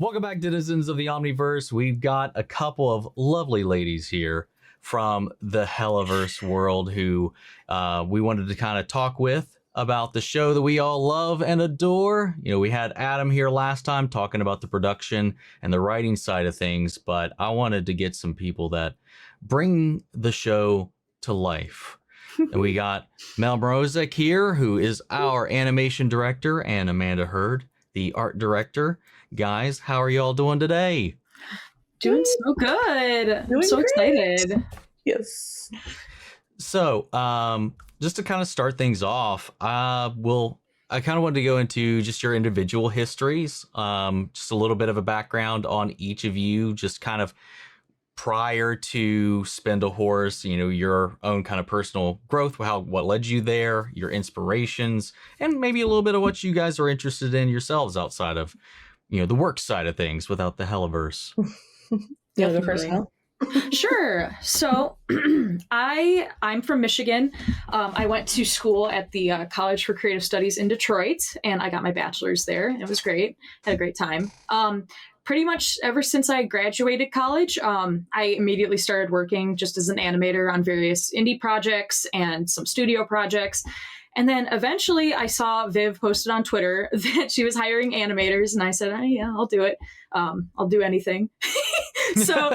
Welcome back, denizens of the Omniverse. We've got a couple of lovely ladies here from the Hellaverse world who we wanted to kind of talk with about the show that we all love and adore. You know, we had Adam here last time talking about the production and the writing side of things, but I wanted to get some people that bring the show to life. And we got MEL MROZEK here, who is our animation director, and Amanda Hurd, the art director. Guys, how are you all doing today? Doing so good. Doing so great. excited. Yes. So, just to kind of start things off, I kind of wanted to go into just your individual histories, just a little bit of a background on each of you, just kind of prior to Spindlehorse, you know, your own kind of personal growth, what led you there, your inspirations, and maybe a little bit of what you guys are interested in yourselves outside of, you know, the work side of things without the Hellaverse. You want to go first, Hel? Sure. So I'm from Michigan. I went to school at the College for Creative Studies in Detroit, and I got my bachelor's there. It was great. Had a great time. Pretty much ever since I graduated college, I immediately started working just as an animator on various indie projects and some studio projects. And then eventually I saw Viv posted on Twitter that she was hiring animators. And I said, oh, yeah, I'll do it. I'll do anything. So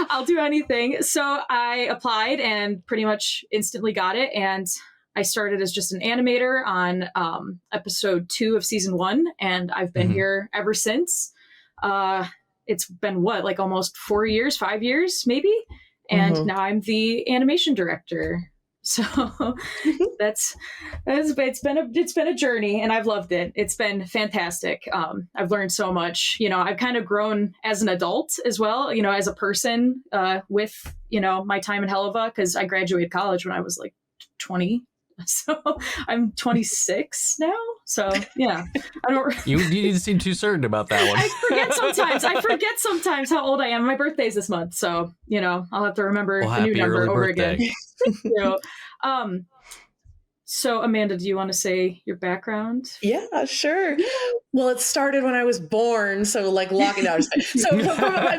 I'll do anything. So I applied and pretty much instantly got it. And I started as just an animator on episode 2 of season 1. And I've been here ever since. It's been like almost 4 years, 5 years, maybe. And now I'm the animation director. So it's been a journey, and I've loved it. It's been fantastic. I've learned so much. You know, I've kind of grown as an adult as well, you know, as a person with, you know, my time in Helluva, because I graduated college when I was like 20. So I'm 26 now. So yeah, I don't. You didn't seem too certain about that one. I forget sometimes how old I am. My birthday's this month, so you know I'll have to remember the new number over again. You know, so Amanda, do you want to say your background? Yeah, sure. Well, it started when I was born, so like locking out. So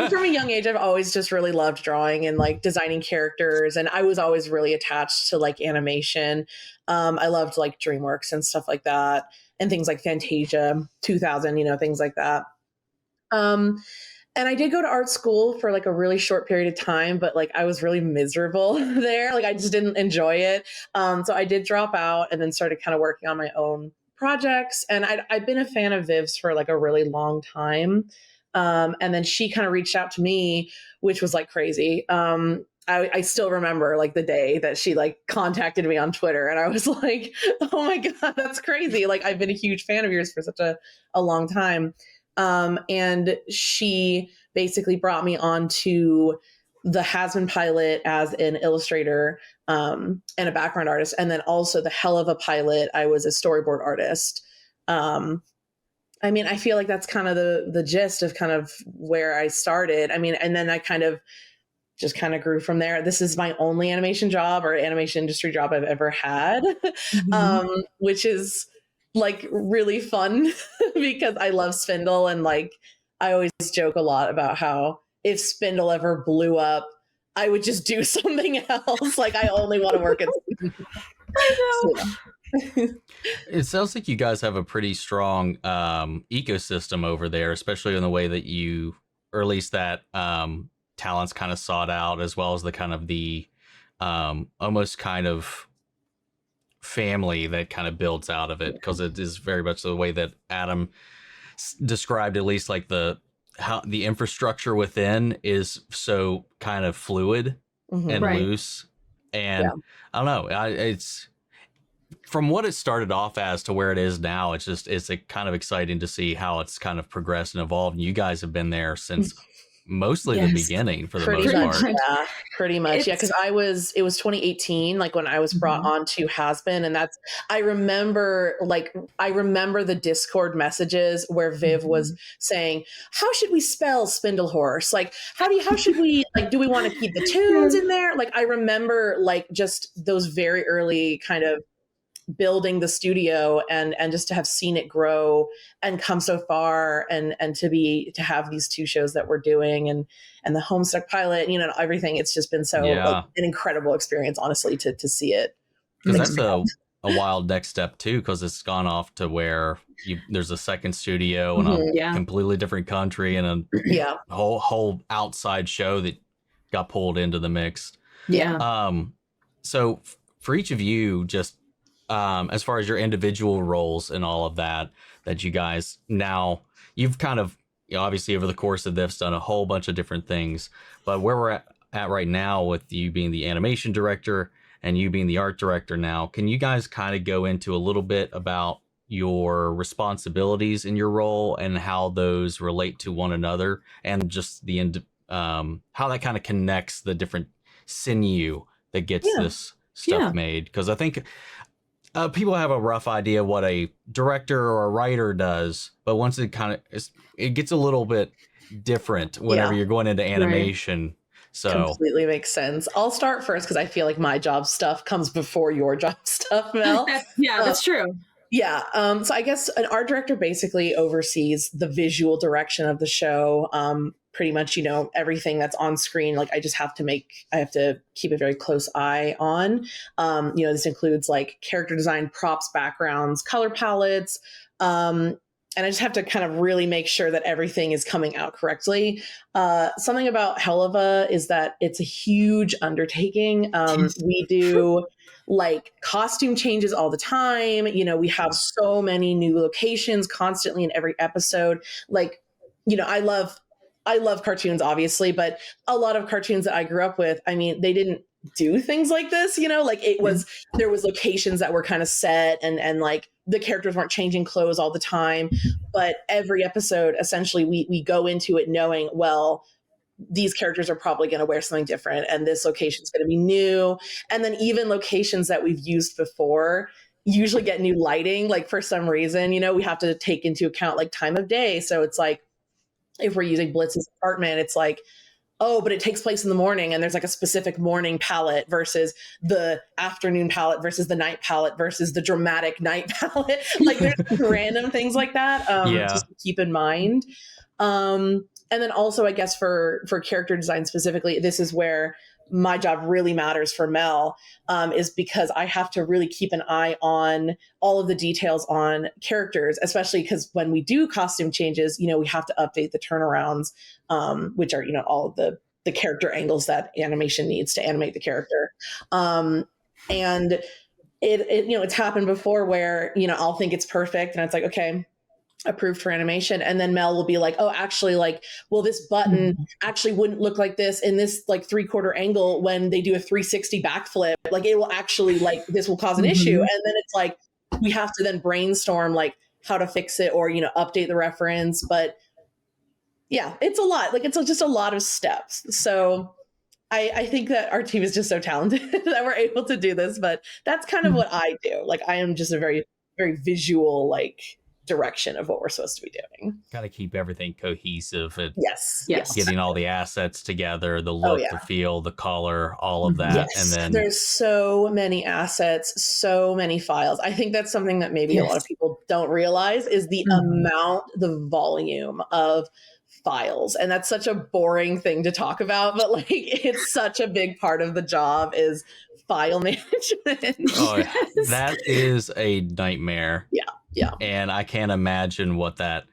from a young age, I've always just really loved drawing and like designing characters, and I was always really attached to like animation. I loved like DreamWorks and stuff like that, and things like Fantasia 2000, you know, things like that. And I did go to art school for like a really short period of time, but like I was really miserable there. Like I just didn't enjoy it. So I did drop out and then started kind of working on my own projects. And I've been a fan of Viv's for like a really long time. And then she kind of reached out to me, which was like crazy. I still remember like the day that she like contacted me on Twitter, and I was like, oh my God, that's crazy. Like I've been a huge fan of yours for such a long time. And she basically brought me onto the Hazbin pilot as an illustrator and a background artist. And then also the Helluva pilot, I was a storyboard artist. I mean, I feel like that's kind of the gist of kind of where I started. I mean, and then I kind of just kind of grew from there. This is my only animation job or animation industry job I've ever had, which is like really fun because I love Spindle, and like I always joke a lot about how if Spindle ever blew up, I would just do something else. Like I only want to work at Spindle. I know. So. It sounds like you guys have a pretty strong ecosystem over there, especially in the way that you, or at least that talent's kind of sought out, as well as the kind of the almost kind of family that kind of builds out of it, because it is very much the way that Adam described, at least like how the infrastructure within is so kind of fluid and loose. And I don't know, it's from what it started off as to where it is now. It's a kind of exciting to see how it's kind of progressed and evolved. And you guys have been there since mostly the beginning for the most part. Yeah, pretty much. Because it was 2018, like when I was brought on to Hazbin, and I remember the Discord messages where Viv was saying, how should we spell Spindlehorse? Like, how should we, like, do we want to keep the tunes in there? Like, I remember like just those very early kind of building the studio and just to have seen it grow and come so far and to have these 2 shows that we're doing and the Homestuck pilot, you know, everything. It's just been so like, an incredible experience, honestly, to see it. Because that's a wild next step too, because it's gone off to where there's a second studio in a completely different country and a whole outside show that got pulled into the mix. So for each of you, just as far as your individual roles and all of that you guys now, you've kind of, you know, obviously over the course of this done a whole bunch of different things, but where we're at right now with you being the animation director and you being the art director now, can you guys kind of go into a little bit about your responsibilities in your role and how those relate to one another and just the how that kind of connects the different sinew that gets this stuff made? Because I think people have a rough idea what a director or a writer does, but once it gets a little bit different whenever you're going into animation. So completely makes sense. I'll start first because I feel like my job stuff comes before your job stuff, Mel. That's true. Yeah. So I guess an art director basically oversees the visual direction of the show. Pretty much, you know, everything that's on screen. Like I have to keep a very close eye on. You know, this includes like character design, props, backgrounds, color palettes. And I just have to kind of really make sure that everything is coming out correctly. Something about Helluva is that it's a huge undertaking. We do like costume changes all the time. You know, we have so many new locations constantly in every episode. Like, you know, I love cartoons, obviously, but a lot of cartoons that I grew up with, I mean, they didn't do things like this, you know, like there was locations that were kind of set and like the characters weren't changing clothes all the time, but every episode, essentially we go into it knowing, well, these characters are probably going to wear something different and this location is going to be new. And then even locations that we've used before usually get new lighting. Like for some reason, you know, we have to take into account like time of day. So it's like, if we're using Blitz's apartment, it's like, oh, but it takes place in the morning and there's like a specific morning palette versus the afternoon palette versus the night palette versus the dramatic night palette. Like there's random things like that just to keep in mind. And then also, I guess for character design specifically, this is where my job really matters for Mel, is because I have to really keep an eye on all of the details on characters, especially because when we do costume changes, you know, we have to update the turnarounds, which are, you know, all of the character angles that animation needs to animate the character. And it, you know, it's happened before where, you know, I'll think it's perfect and it's like, okay, approved for animation. And then Mel will be like, oh, actually, like, well, this button actually wouldn't look like this in this like 3/4 angle when they do a 360 backflip. Like it will actually like, this will cause an issue. And then it's like, we have to then brainstorm like how to fix it or, you know, update the reference. But yeah, it's a lot. Like it's just a lot of steps. So I think that our team is just so talented that we're able to do this, but that's kind of what I do. Like I am just a very, very visual, like direction of what we're supposed to be doing. Got to keep everything cohesive and yes getting all the assets together, the look, the feel, the color, all of that. And then there's so many assets, so many files. I think that's something that maybe a lot of people don't realize is the amount, the volume of files. And that's such a boring thing to talk about, but like it's such a big part of the job is file management. Oh, that is a nightmare. Yeah. And I can't imagine what that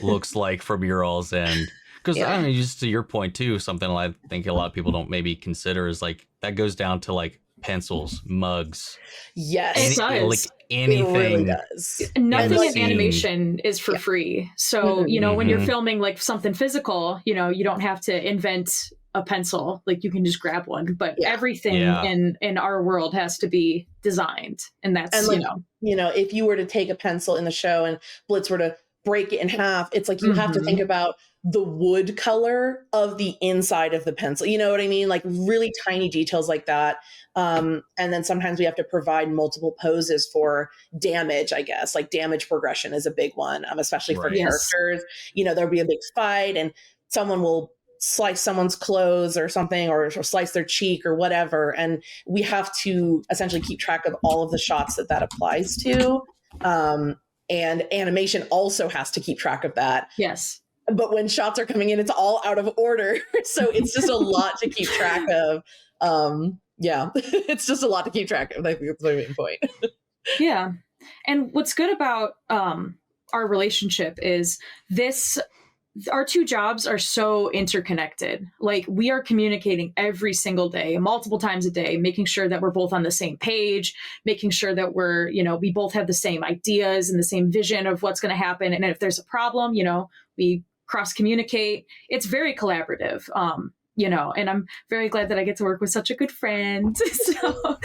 looks like from your all's end. Because I mean, just to your point too, something I think a lot of people don't maybe consider is like that goes down to like pencils, mugs. Yes, like anything. It really does. Nothing in animation is for free. So, you know, when you're filming like something physical, you know, you don't have to invent a pencil. Like you can just grab one. But everything in our world has to be designed. And that's, like, you know, if you were to take a pencil in the show and Blitz were to break it in half, it's like you have to think about the wood color of the inside of the pencil. You know what I mean? Like really tiny details like that. And then sometimes we have to provide multiple poses for damage, I guess. Like damage progression is a big one, especially for characters. You know, there'll be a big fight and someone will slice someone's clothes or something, or slice their cheek or whatever. And we have to essentially keep track of all of the shots that applies to. And animation also has to keep track of that. Yes. But when shots are coming in, it's all out of order. So it's just a lot to keep track of. Yeah, it's just a lot to keep track of. I think that's my main point. Yeah. And what's good about our relationship is our two jobs are so interconnected. Like, we are communicating every single day, multiple times a day, making sure that we're both on the same page, making sure that we both have the same ideas and the same vision of what's going to happen. And if there's a problem, we cross communicate. It's very collaborative. And I'm very glad that I get to work with such a good friend. So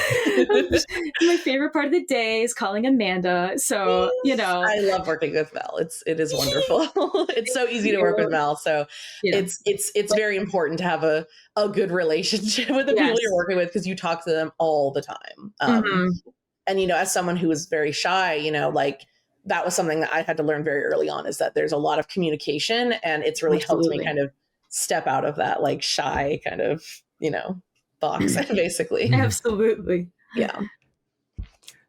my favorite part of the day is calling Amanda. So, I love working with Mel. It is wonderful. It's so easy to work with Mel. So yeah. It's very important to have a good relationship with the people you're working with, because you talk to them all the time. And, as someone who is very shy, that was something that I had to learn very early on, is that there's a lot of communication, and it's really helped me kind of step out of that like shy kind of, box, basically. Absolutely. Yeah.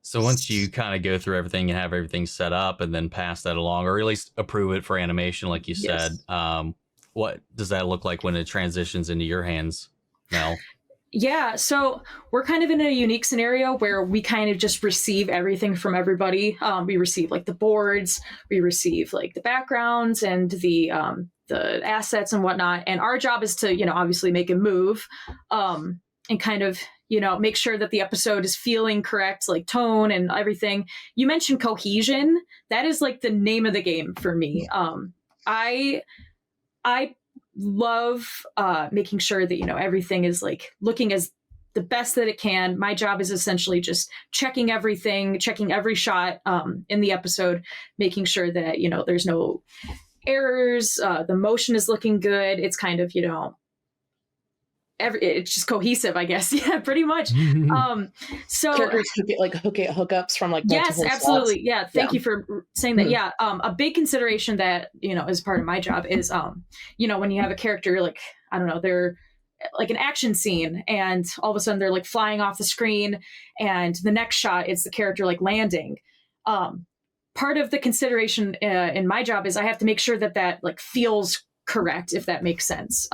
So once you kind of go through everything and have everything set up and then pass that along, or at least approve it for animation, like you said, what does that look like when it transitions into your hands, Mel? Yeah, so we're kind of in a unique scenario where we kind of just receive everything from everybody. We receive like the boards, we receive like the backgrounds and the assets and whatnot. And our job is to, obviously make a move and kind of, make sure that the episode is feeling correct, like tone and everything. You mentioned cohesion. That is like the name of the game for me. I love making sure that everything is like looking as the best that it can. My job is essentially just checking everything, checking every shot in the episode, making sure that there's no errors, the motion is looking good. It's kind of it's just cohesive, I guess. Yeah, pretty much. So characters get like hookups from like yes, absolutely. Slots. Yeah, thank you for saying that. Yeah, a big consideration that as part of my job is when you have a character like, I don't know, they're like an action scene, and all of a sudden they're like flying off the screen, and the next shot it's the character like landing. Part of the consideration in my job is I have to make sure that like feels correct, if that makes sense.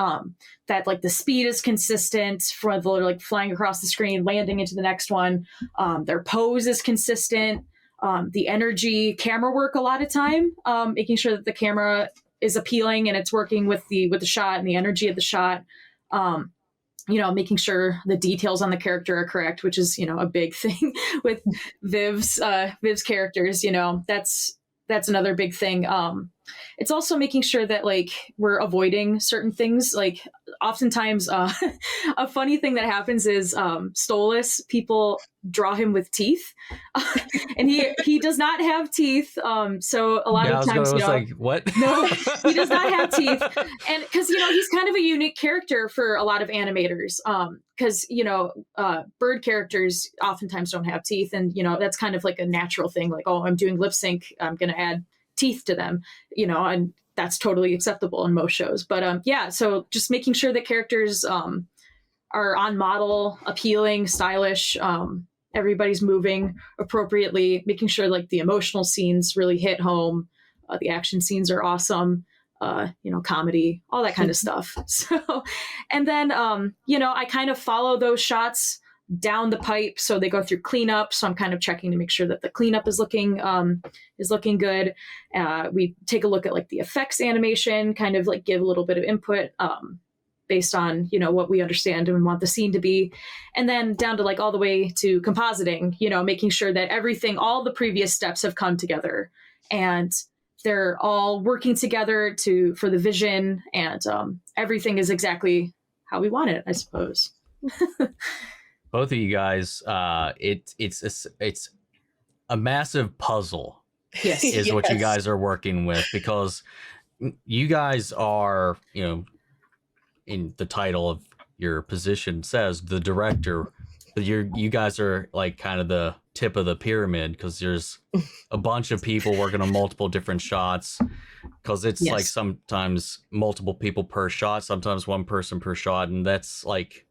That like the speed is consistent for the like flying across the screen, landing into the next one. Their pose is consistent. The energy, camera work a lot of time, making sure that the camera is appealing and it's working with the shot and the energy of the shot. Making sure the details on the character are correct, which is, a big thing with Viv's characters. That's another big thing. It's also making sure that like we're avoiding certain things. Like oftentimes, a funny thing that happens is Stolas, people draw him with teeth, and he does not have teeth. So a lot of times, like, what? No, he does not have teeth, and because he's kind of a unique character for a lot of animators. Because bird characters oftentimes don't have teeth, and that's kind of like a natural thing. Like, oh, I'm doing lip sync, I'm going to add teeth to them, and that's totally acceptable in most shows. But so just making sure that characters are on model, appealing, stylish, everybody's moving appropriately, making sure like the emotional scenes really hit home, the action scenes are awesome, comedy, all that kind of stuff. So, and then I kind of follow those shots down the pipe, so they go through cleanup. So I'm kind of checking to make sure that the cleanup is looking good. We take a look at like the effects animation, kind of like give a little bit of input based on what we understand and want the scene to be, and then down to like all the way to compositing. Making sure that everything, all the previous steps have come together and they're all working together for the vision, and everything is exactly how we want it, I suppose. Both of you guys, it's a massive puzzle. Yes, is what you guys are working with, because you guys are, in the title of your position says the director, but you guys are like kind of the tip of the pyramid, because there's a bunch of people working on multiple different shots. because it's Yes. like sometimes multiple people per shot, sometimes one person per shot, and that's like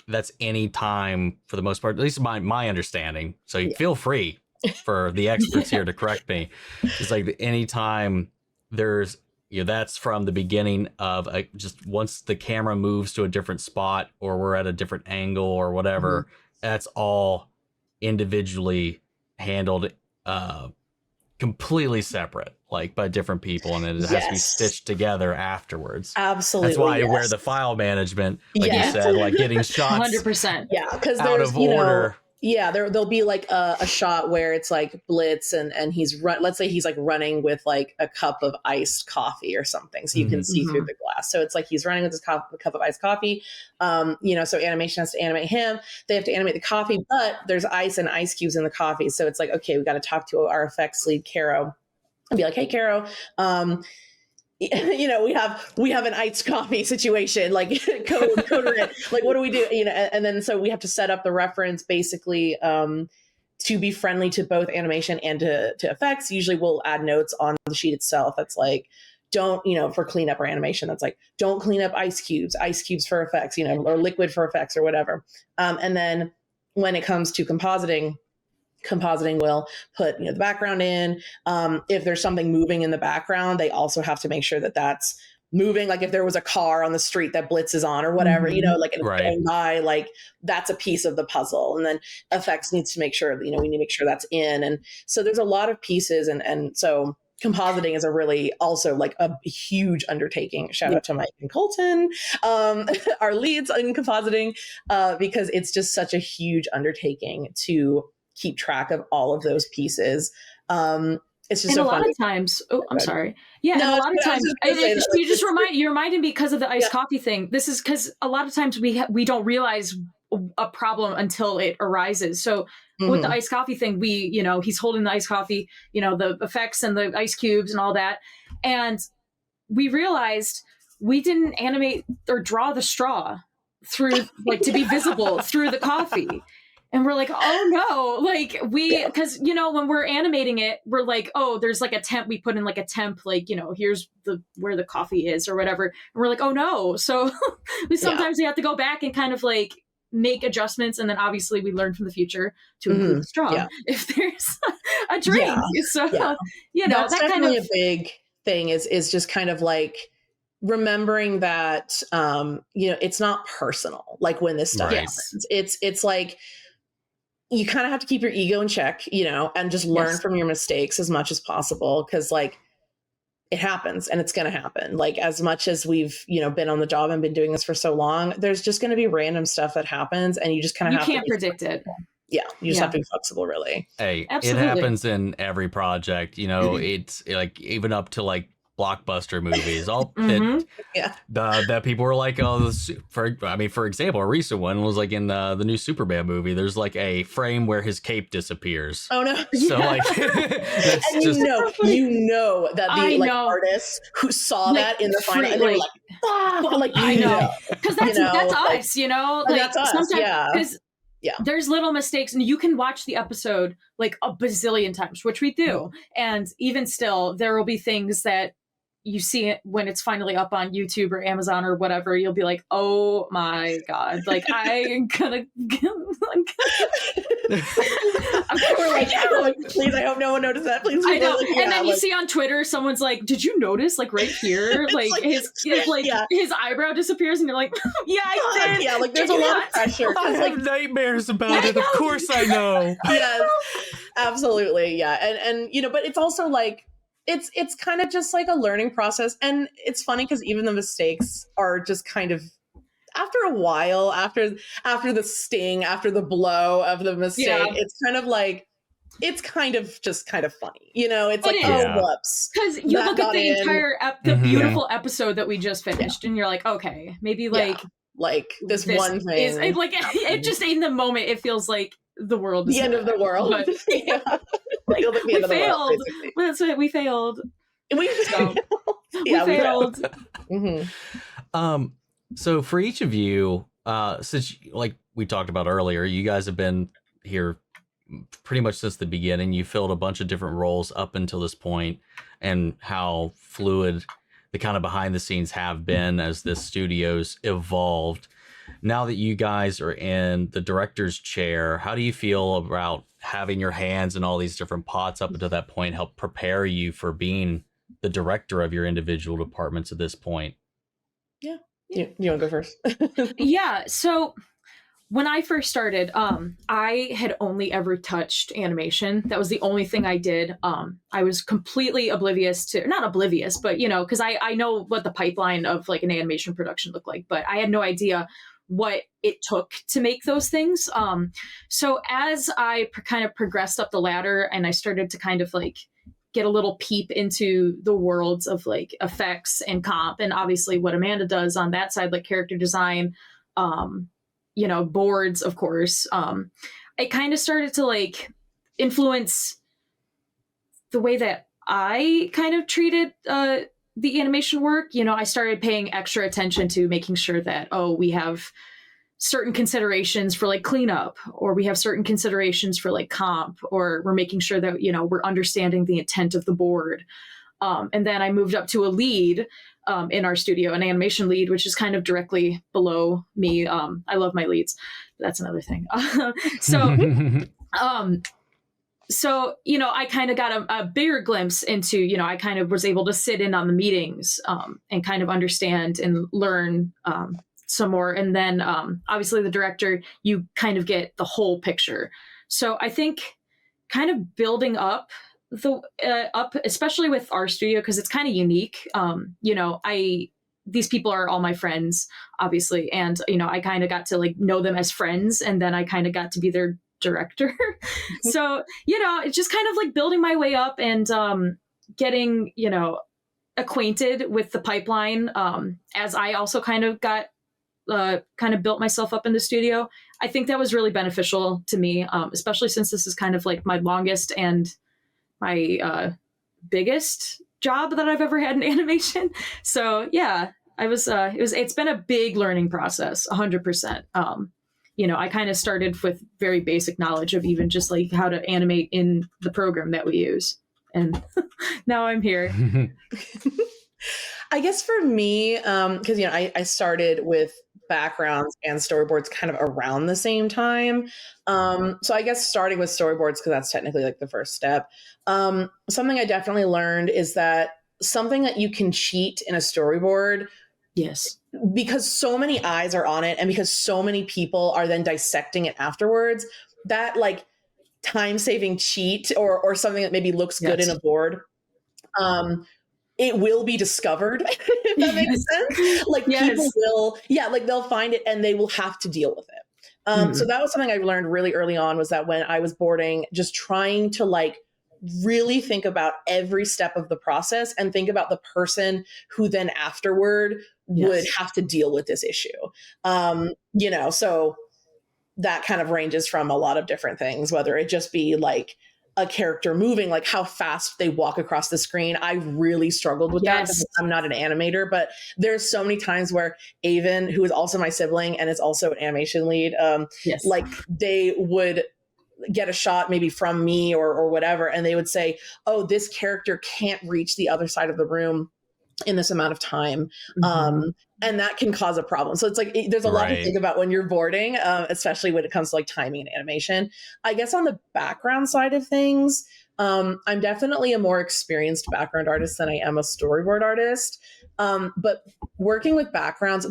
that's any time for the most part, at least my understanding. So you feel free for the experts here to correct me. It's like any time there's that's from the beginning of just once the camera moves to a different spot or we're at a different angle or whatever, that's all individually handled completely separate, like by different people, and it has to be stitched together afterwards. Absolutely. That's why where the file management, like you said, like getting shots 100%. Yeah, because out there's of order. There'll be like a shot where it's like Blitz and he's let's say he's like running with like a cup of iced coffee or something, so you can see through the glass. So it's like he's running with this cup of iced coffee. So animation has to animate him. They have to animate the coffee, but there's ice and ice cubes in the coffee. So it's like, okay, we got to talk to our effects lead, Caro, and be like, hey, Caro, we have an iced coffee situation, like code red. Like, what do we do? And then so we have to set up the reference basically to be friendly to both animation and to effects. Usually we'll add notes on the sheet itself that's like, don't, for cleanup or animation, that's like, don't clean up ice cubes for effects, or liquid for effects or whatever. And then when it comes to compositing will put the background in. If there's something moving in the background, they also have to make sure that that's moving. Like if there was a car on the street that Blitz is on or whatever, like it's going by, like that's a piece of the puzzle. And then effects needs to make sure, we need to make sure that's in. And so there's a lot of pieces. And so compositing is a really also like a huge undertaking. Shout out to Mike and Colton, our leads in compositing, because it's just such a huge undertaking to keep track of all of those pieces. It's just and so a lot funny. of times, I'm sorry. Yeah, No, and a lot of times, you reminded me because of the iced Yeah. coffee thing. This is because a lot of times we don't realize a problem until it arises. So with the iced coffee thing, he's holding the iced coffee, the effects and the ice cubes and all that. And we realized we didn't animate or draw the straw through, like, to be visible through the coffee. And we're like, oh no, like because, when we're animating it, we're like, oh, there's like a temp, we put in like a temp, like, here's where the coffee is or whatever. And we're like, oh no. So sometimes we have to go back and kind of like make adjustments. And then obviously we learn from the future to include the straw if there's a drink. So, that's that definitely kind of a big thing is just kind of like remembering that, it's not personal. Like when this stuff happens, it's like, you kind of have to keep your ego in check, and just learn from your mistakes as much as possible. Cause like it happens and it's going to happen. Like as much as we've, been on the job and been doing this for so long, there's just going to be random stuff that happens and you just kind of have to predict it. Yeah. You just have to be flexible, really. Hey, Absolutely. It happens in every project, it's like even up to like blockbuster movies, that people were like, oh, for example, a recent one was like in the new Superman movie, there's like a frame where his cape disappears. Oh no. So like that's and just that the artists who saw that in the final, and they were like, I know, because that's us, like that's us, sometimes because there's little mistakes and you can watch the episode like a bazillion times, which we do. And even still, there will be things that you see it when it's finally up on YouTube or Amazon or whatever. You'll be like, oh my God, like I'm gonna we're like, please, I hope no one noticed that. Please. I know. And then you see on Twitter, someone's like, did you notice like right here, like his eyebrow disappears and you're like, yeah, I did. Yeah, like there's a lot of pressure. I have nightmares about it. Of course I know. Yes, absolutely. Yeah. And but it's also like, it's kind of just like a learning process. And it's funny because even the mistakes are just kind of, after a while, after the sting, after the blow of the mistake, it's kind of like, it's kind of just kind of funny. It's like, oh, whoops. Because you look at the entire, the beautiful episode that we just finished and you're like, okay, maybe like this one thing. Is, it just in the moment, it feels like the world is the end of the world. But, we failed. That's it. We failed. We failed. So for each of you, since like we talked about earlier, you guys have been here pretty much since the beginning. You filled a bunch of different roles up until this point, and how fluid the kind of behind the scenes have been as this studio's evolved. Now that you guys are in the director's chair, how do you feel about having your hands in all these different pots up until that point help prepare you for being the director of your individual departments at this point? Yeah. You want to go first? Yeah. So when I first started, I had only ever touched animation. That was the only thing I did. I was completely oblivious to, not oblivious, but, you know, because I know what the pipeline of like an animation production looked like, but I had no idea what it took to make those things. So as I kind of progressed up the ladder and I started to kind of like get a little peep into the worlds of like effects and comp, and obviously what Amanda does on that side, like character design, you know, boards, of course. It kind of started to like influence the way that I kind of treated the animation work. You know, I started paying extra attention to making sure that, oh, we have certain considerations for like cleanup, or we have certain considerations for like comp, or we're making sure that, you know, we're understanding the intent of the board. And then I moved up to a lead in our studio, an animation lead, which is kind of directly below me. I love my leads, but that's another thing. So, you know, I kind of got a bigger glimpse into, you know, I kind of was able to sit in on the meetings and kind of understand and learn some more. And then obviously the director, you kind of get the whole picture. So I think kind of building up especially with our studio, because it's kind of unique. You know, these people are all my friends, obviously. And, you know, I kind of got to like know them as friends, and then I kind of got to be their director. So, you know, it's just kind of like building my way up and getting, you know, acquainted with the pipeline as I also kind of got built myself up in the studio. I think that was really beneficial to me, especially since this is kind of like my longest and my biggest job that I've ever had in animation. So yeah, it's been a big learning process, 100%. You know, I kind of started with very basic knowledge of even just like how to animate in the program that we use. And now I'm here. I guess for me, because, you know, I started with backgrounds and storyboards kind of around the same time. So I guess starting with storyboards, because that's technically like the first step. Something I definitely learned is that something that you can cheat in a storyboard, yes, because so many eyes are on it and because so many people are then dissecting it afterwards, that like time-saving cheat or something that maybe looks good in a board, it will be discovered, if that makes sense. Like people will, like they'll find it and they will have to deal with it. So that was something I learned really early on, was that when I was boarding, just trying to like really think about every step of the process and think about the person who then afterward would have to deal with this issue. You know, so that kind of ranges from a lot of different things, whether it just be like a character moving, like how fast they walk across the screen. I really struggled with that because I'm not an animator, but there's so many times where Avon, who is also my sibling and is also an animation lead, like they would get a shot maybe from me or whatever, and they would say, oh, this character can't reach the other side of the room in this amount of time. And that can cause a problem. So it's like, there's a lot to think about when you're boarding, especially when it comes to like timing and animation. I guess on the background side of things, I'm definitely a more experienced background artist than I am a storyboard artist. But working with backgrounds,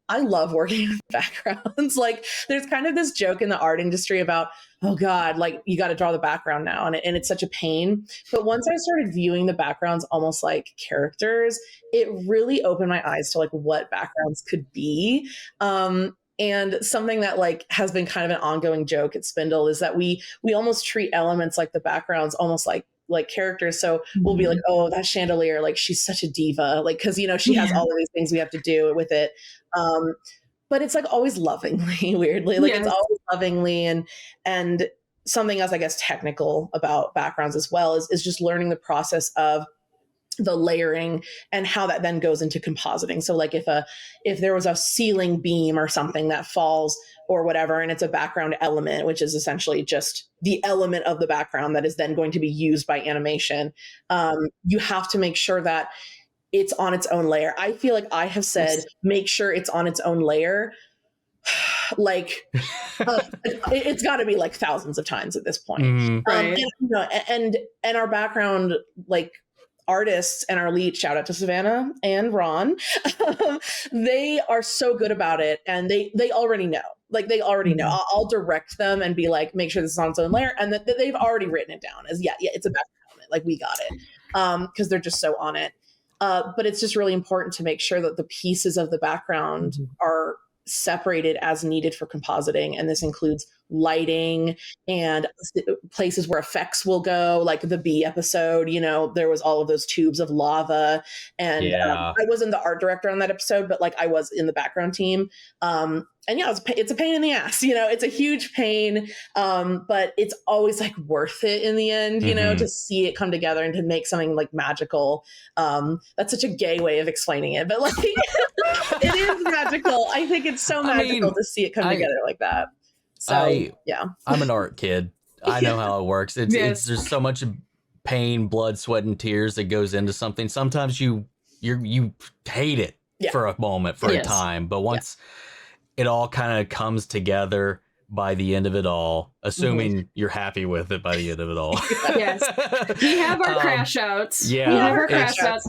I love working with backgrounds. Like there's kind of this joke in the art industry about, oh God, like you got to draw the background now. And it's such a pain. But once I started viewing the backgrounds almost like characters, it really opened my eyes to like what backgrounds could be. And something that like has been kind of an ongoing joke at Spindle is that we almost treat elements like the backgrounds almost like characters. So we'll be like, oh, that chandelier, like she's such a diva, like, cause you know, she has all of these things we have to do with it. But it's like always lovingly, weirdly, like it's always lovingly. And something else, I guess, technical about backgrounds as well is just learning the process of the layering and how that then goes into compositing. So like if there was a ceiling beam or something that falls or whatever, and it's a background element, which is essentially just the element of the background that is then going to be used by animation, you have to make sure that it's on its own layer. I feel like I have said, make sure it's on its own layer. Like it's got to be like thousands of times at this point. Right. And our background, like, artists and our lead, shout out to Savannah and Ron, they are so good about it, and they already know. Like, they already know. I'll direct them and be like, make sure this is on its own layer, and that they've already written it down as it's a background element. Like, we got it, because they're just so on it. But it's just really important to make sure that the pieces of the background are separated as needed for compositing, and this includes lighting and places where effects will go, like the bee episode. There was all of those tubes of lava, and I wasn't the art director on that episode, but like I was in the background team. And it's a pain in the ass. It's a huge pain, but it's always like worth it in the end. To see it come together and to make something like magical. That's such a gay way of explaining it, but like it is magical. I think it's so magical to see it come together like that. So I'm an art kid. I know how it works. It's there's so much pain, blood, sweat, and tears that goes into something. Sometimes you hate it for a moment, for a time, but once it all kind of comes together by the end of it all, assuming you're happy with it by the end of it all. Yes, we have our crash outs. Yeah, we have our crash outs.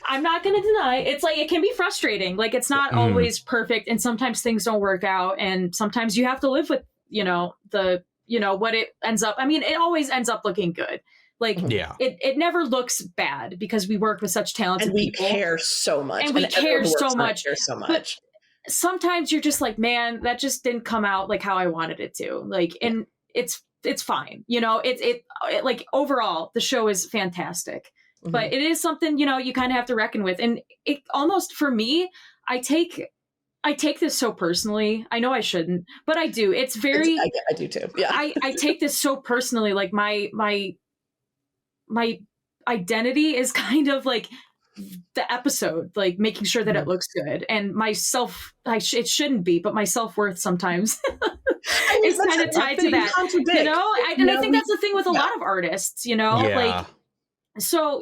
I'm not going to deny it's like it can be frustrating. Like, it's not always perfect, and sometimes things don't work out, and sometimes you have to live with what it ends up. I mean, it always ends up looking good. Like, it never looks bad because we work with such talented and we people. care so much, and we care so much. But sometimes you're just like, man, that just didn't come out like how I wanted it to. Like, and it's fine. It like, overall, the show is fantastic, but it is something, you kind of have to reckon with. And it almost, for me, I take this so personally. I know I shouldn't, but I do. It's very, I do too. Yeah. I take this so personally. Like, my identity is kind of like the episode, like making sure that it looks good, and myself, it shouldn't be, but my self-worth sometimes is kind of tied to that, I think that's the thing with a lot of artists, like, so,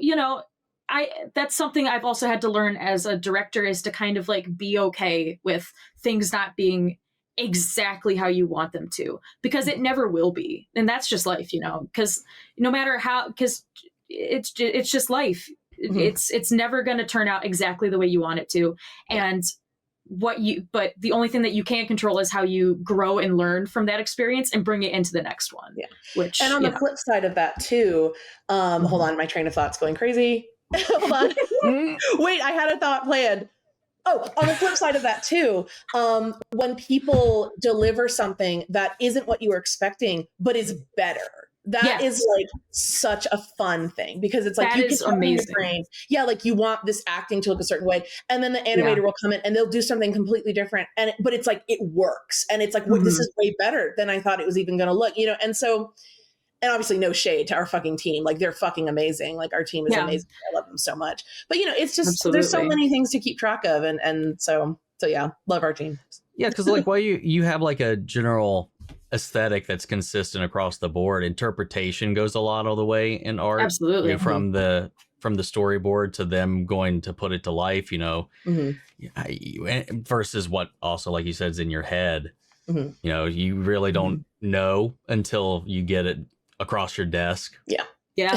that's something I've also had to learn as a director, is to kind of like be okay with things not being exactly how you want them to, because it never will be. And that's just life, because no matter how, because it's just life. It's never going to turn out exactly the way you want it to. And but the only thing that you can control is how you grow and learn from that experience and bring it into the next one. Yeah. And on the flip side of that too, hold on, my train of thought's going crazy. Hold on. Wait, I had a thought planned. Oh, on the flip side of that too, when people deliver something that isn't what you were expecting, but is better, that is like such a fun thing, because it's like, that you is can amazing. Your brain, like, you want this acting to look a certain way, and then the animator will come in and they'll do something completely different, but it's like, it works, and it's like, well, this is way better than I thought it was even going to look, and so. And obviously no shade to our fucking team. Like, they're fucking amazing. Like, our team is amazing. I love them so much. But, it's just, there's so many things to keep track of. And so yeah, love our team. Yeah, because like, while you have like a general aesthetic that's consistent across the board, interpretation goes a lot of the way in art. Absolutely. From the storyboard to them going to put it to life, versus what also, like you said, is in your head. You really don't know until you get it across your desk. Pretty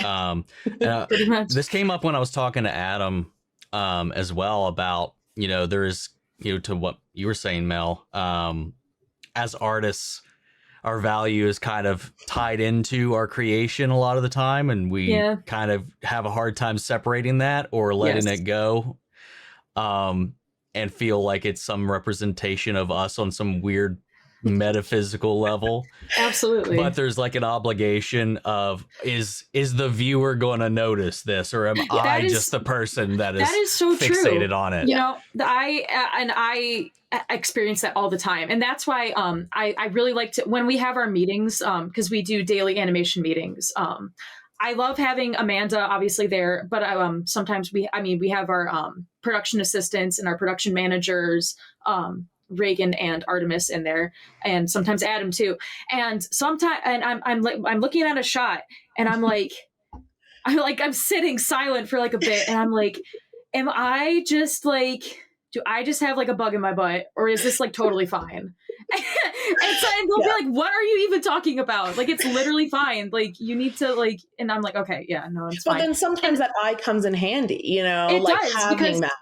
much. This came up when I was talking to Adam as well about, there's, to what you were saying, Mel, as artists, our value is kind of tied into our creation a lot of the time, and we kind of have a hard time separating that or letting it go, and feel like it's some representation of us on some weird metaphysical level. Absolutely. But there's like an obligation of, is the viewer going to notice this, or am I just the person that is so fixated true. on it? I experience that all the time, and that's why I really like to, when we have our meetings, because we do daily animation meetings, I love having Amanda obviously there, but sometimes we have our production assistants and our production managers, Reagan and Artemis in there, and sometimes Adam too. And sometimes, and I'm looking at a shot, and I'm sitting silent for like a bit, and I'm like, am I just like, do I just have like a bug in my butt, or is this like totally fine? And so they'll be like, what are you even talking about? Like, it's literally fine. Like, you need to like, and I'm like, okay, yeah, no, it's fine. But then sometimes that eye comes in handy, It like does, having that.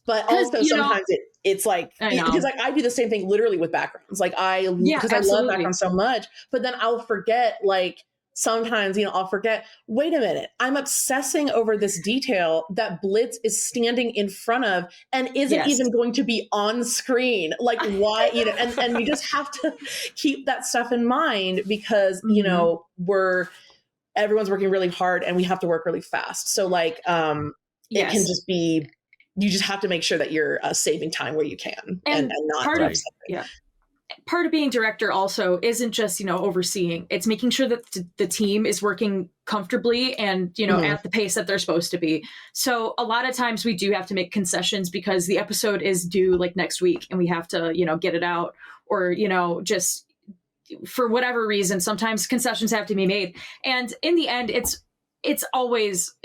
But also sometimes it's like, because like I do the same thing literally with backgrounds. Like because I love backgrounds so much, but then I'll forget, like sometimes, I'll forget, wait a minute, I'm obsessing over this detail that Blitz is standing in front of and isn't even going to be on screen. Like why, and you just have to keep that stuff in mind because, everyone's working really hard and we have to work really fast. So like, it can just be, you just have to make sure that you're saving time where you can and not part of being director also isn't just, overseeing. It's making sure that the team is working comfortably and, at the pace that they're supposed to be. So a lot of times we do have to make concessions because the episode is due like next week and we have to, get it out or, just for whatever reason, sometimes concessions have to be made. And in the end, it always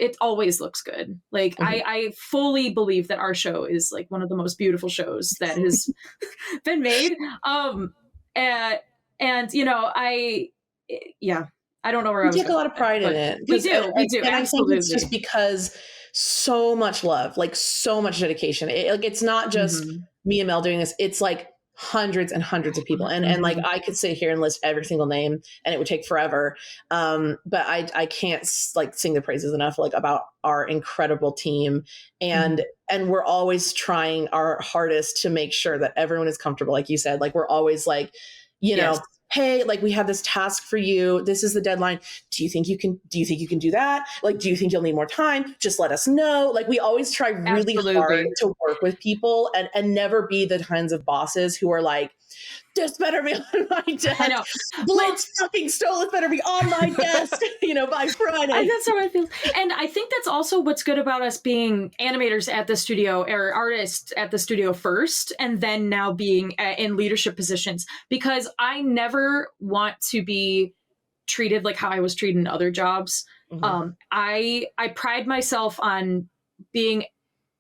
looks good. Like I fully believe that our show is like one of the most beautiful shows that has been made. I don't know where I was. We take a lot of pride in it. We do. And I think it's just because so much love, like so much dedication. It's not just me and Mel doing this. It's like hundreds and hundreds of people. And like, I could sit here and list every single name and it would take forever. But I can't like sing the praises enough, like about our incredible team. And we're always trying our hardest to make sure that everyone is comfortable. Like you said, like, we're always like, hey, like we have this task for you. This is the deadline. Do you think you can do that? Like, do you think you'll need more time? Just let us know. Like, we always try really hard to work with people and never be the kinds of bosses who are like, this better be on my desk. I know. Blitz fucking stole it, better be on my desk, by Friday. That's how I feel. And I think that's also what's good about us being animators at the studio or artists at the studio first, and then now being in leadership positions, because I never want to be treated like how I was treated in other jobs. I pride myself on being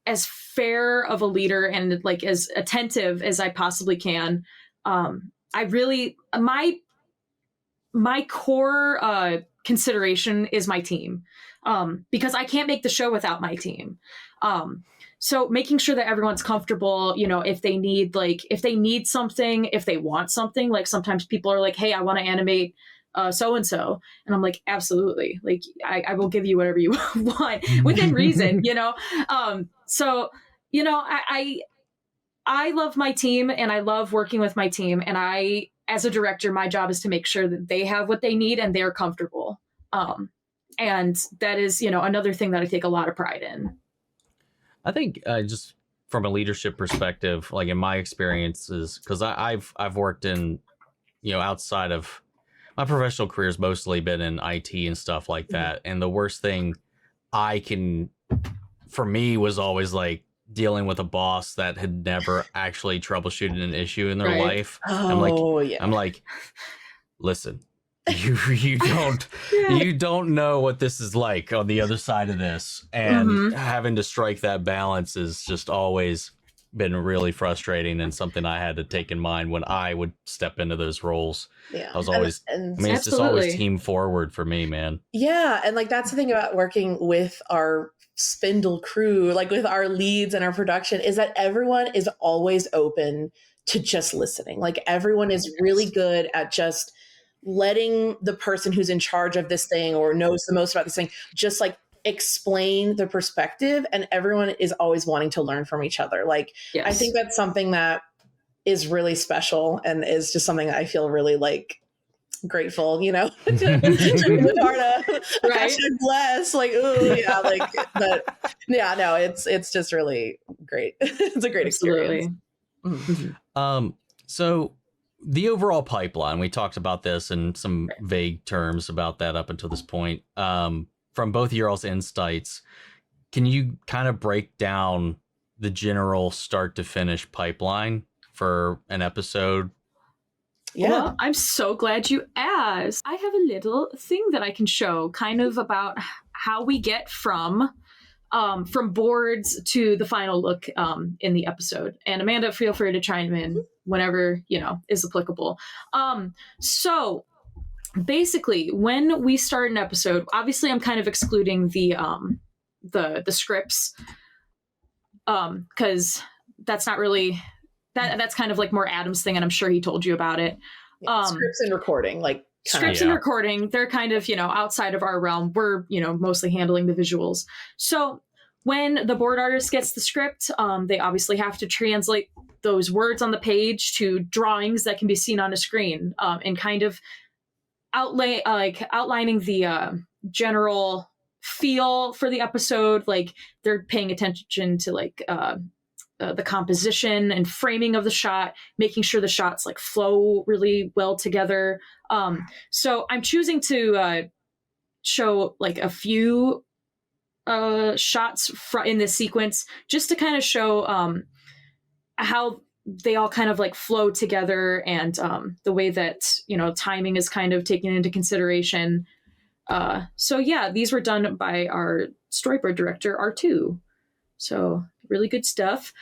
as fair of a leader and like as attentive as I possibly can. I really, my core consideration is my team, because I can't make the show without my team. So making sure that everyone's comfortable, if they need something, if they want something, like sometimes people are like, hey, I want to animate so-and-so. And I'm like, absolutely. Like, I will give you whatever you want within reason, So, I love my team and I love working with my team. And as a director, my job is to make sure that they have what they need and they're comfortable. And that is, another thing that I take a lot of pride in. I think just from a leadership perspective, like in my experiences, because I've worked in, outside of my professional career has mostly been in IT and stuff like that. And the worst thing for me was always like dealing with a boss that had never actually troubleshooted an issue in their life. I'm like, listen, you don't know what this is like on the other side of this. And having to strike that balance has just always been really frustrating and something I had to take in mind when I would step into those roles. Yeah. I was always, it's just always team forward for me, man. Yeah. And like, that's the thing about working with our Spindle crew, like with our leads and our production, is that everyone is always open to just listening. Like, everyone is really good at just letting the person who's in charge of this thing or knows the most about this thing just like explain the perspective, and everyone is always wanting to learn from each other. Like, I think that's something that is really special and is just something that I feel really like grateful, to be a part of. Right? Bless, like, ooh, yeah, like, but yeah, no, it's just really great. It's a great experience. So the overall pipeline, we talked about this in some vague terms about that up until this point. From both of your all's insights, can you kind of break down the general start to finish pipeline for an episode? Yeah. Well, I'm so glad you asked. I have a little thing that I can show kind of about how we get from boards to the final look in the episode. And Amanda, feel free to chime in whenever, is applicable. So basically, when we start an episode, obviously I'm kind of excluding the scripts, because that's not really that's kind of like more Adam's thing, and I'm sure he told you about it. Scripts and recording, scripts and recording, they're kind of, outside of our realm. We're, mostly handling the visuals. So when the board artist gets the script, they obviously have to translate those words on the page to drawings that can be seen on a screen, and kind of outlining the general feel for the episode. Like they're paying attention to the composition and framing of the shot, making sure the shots flow really well together. So I'm choosing to show a few shots in this sequence just to kind of show how they all kind of flow together, and the way that timing is kind of taken into consideration. So yeah, these were done by our storyboard director R2. So really good stuff.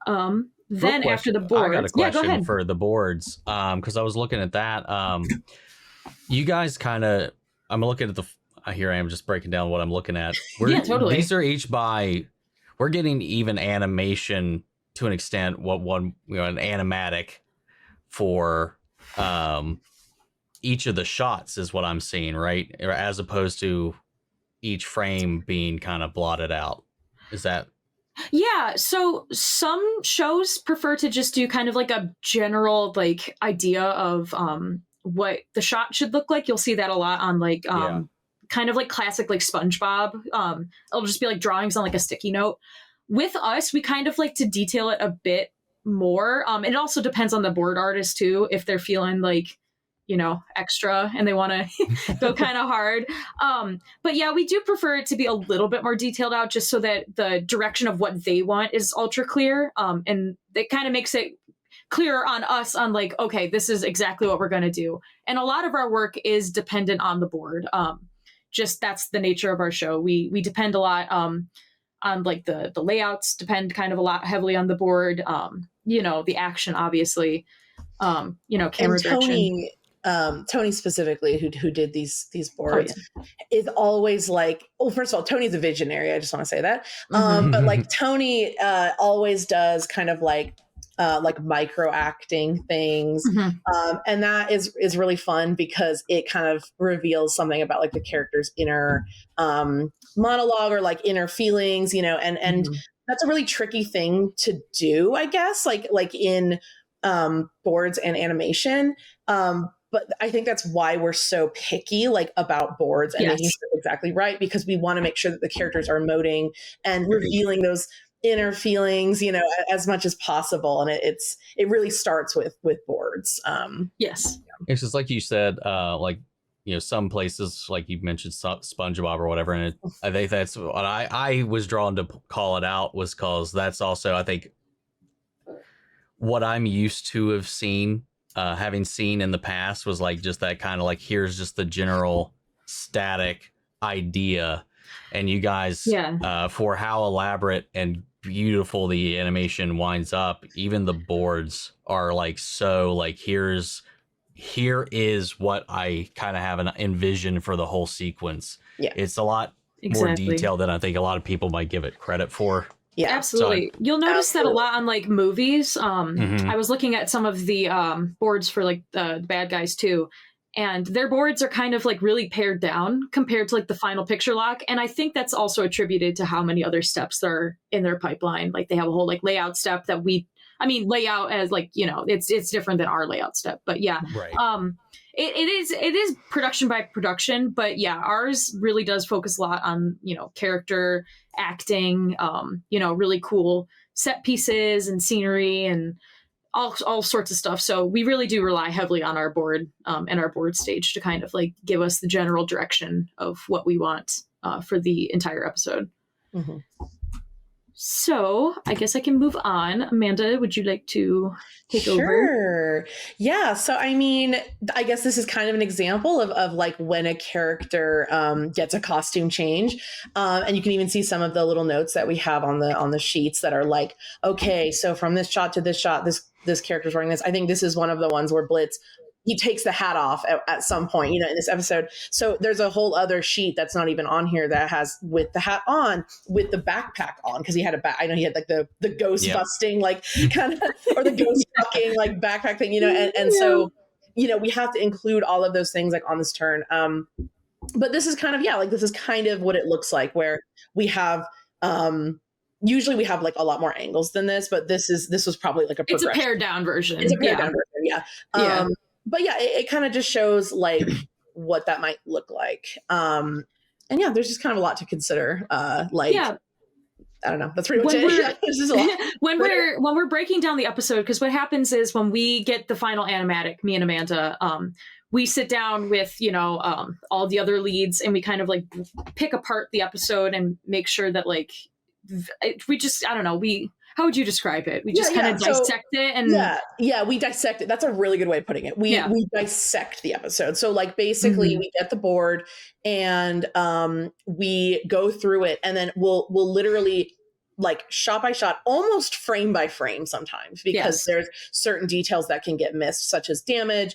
Then after the boards, I got a question for the boards, because I was looking at that. You guys I'm looking at here I am just breaking down what I'm looking at. Yeah, totally. These are each we're getting even animation to an extent, an animatic for each of the shots is what I'm seeing, right? As opposed to each frame being kind of blotted out. Is that? Yeah, so some shows prefer to just do kind of a general idea of what the shot should look like. You'll see that a lot on kind of classic SpongeBob. It'll just be drawings on a sticky note. With us, we kind of like to detail it a bit more. It also depends on the board artist too, if they're feeling extra and they want to go kind of hard. But yeah, we do prefer it to be a little bit more detailed out, just so that the direction of what they want is ultra clear. And it kind of makes it clearer on us on okay, this is exactly what we're going to do. And a lot of our work is dependent on the board. Just that's the nature of our show. We depend a lot on the layouts depend kind of a lot heavily on the board. The action, obviously, camera direction. Tony specifically, who did these boards, is always first of all, Tony's a visionary. I just want to say that. But Tony always does kind of micro acting things. And that is really fun because it kind of reveals something about the character's inner monologue or inner feelings, and that's a really tricky thing to do, I guess, in boards and animation. But I think that's why we're so picky, about boards and making sure exactly right, because we want to make sure that the characters are emoting and revealing those inner feelings, as much as possible. And it really starts with boards. Yes. It's just like you said, some places, like you mentioned SpongeBob or whatever. And I think that's what I was drawn to call it out, was because that's also, I think, what I'm used to have seen. Having seen in the past was just that kind of here's just the general static idea, and you guys for how elaborate and beautiful the animation winds up, even the boards are here is what I kind of have an envision for the whole sequence. It's a lot more detailed than I think a lot of people might give it credit for. Yeah, absolutely. You'll notice that a lot on movies. I was looking at some of the boards for the bad guys too, and their boards are kind of really pared down compared to the final picture lock. And I think that's also attributed to how many other steps there are in their pipeline. They have a whole layout step that layout as it's different than our layout step. But yeah, right. It is production by production, but yeah, ours really does focus a lot on, character acting, really cool set pieces and scenery and all sorts of stuff. So we really do rely heavily on our board and our board stage to kind of like give us the general direction of what we want for the entire episode. Mm-hmm. So I guess I can move on. Amanda, would you like to take over? Sure. Yeah. So, I mean, I guess this is kind of an example of like when a character gets a costume change. And you can even see some of the little notes that we have on the sheets that are like, okay, so from this shot to this shot, this character's wearing this. I think this is one of the ones where Blitz, he takes the hat off at some point, in this episode. So there's a whole other sheet that's not even on here that has with the hat on, with the backpack on, because he had I know he had like the ghost busting, like kind of, or the ghost fucking like backpack thing, and so, we have to include all of those things like on this turn. But this is kind of, this is kind of what it looks like, where we have, usually we have like a lot more angles than this, but this was probably like it's a pared down version. It's a pared down version. Yeah. But yeah, it kind of just shows like what that might look like. And yeah, there's just kind of a lot to consider. I don't know. That's pretty much it. There's just a lot. when we're breaking down the episode, because what happens is when we get the final animatic, me and Amanda, we sit down with, all the other leads, and we kind of like pick apart the episode and make sure that like we just, I don't know, how would you describe it? We just kind of dissect it and we dissect it. That's a really good way of putting it. We dissect the episode. So like basically we get the board and we go through it, and then we'll literally like shot by shot, almost frame by frame sometimes, because there's certain details that can get missed, such as damage,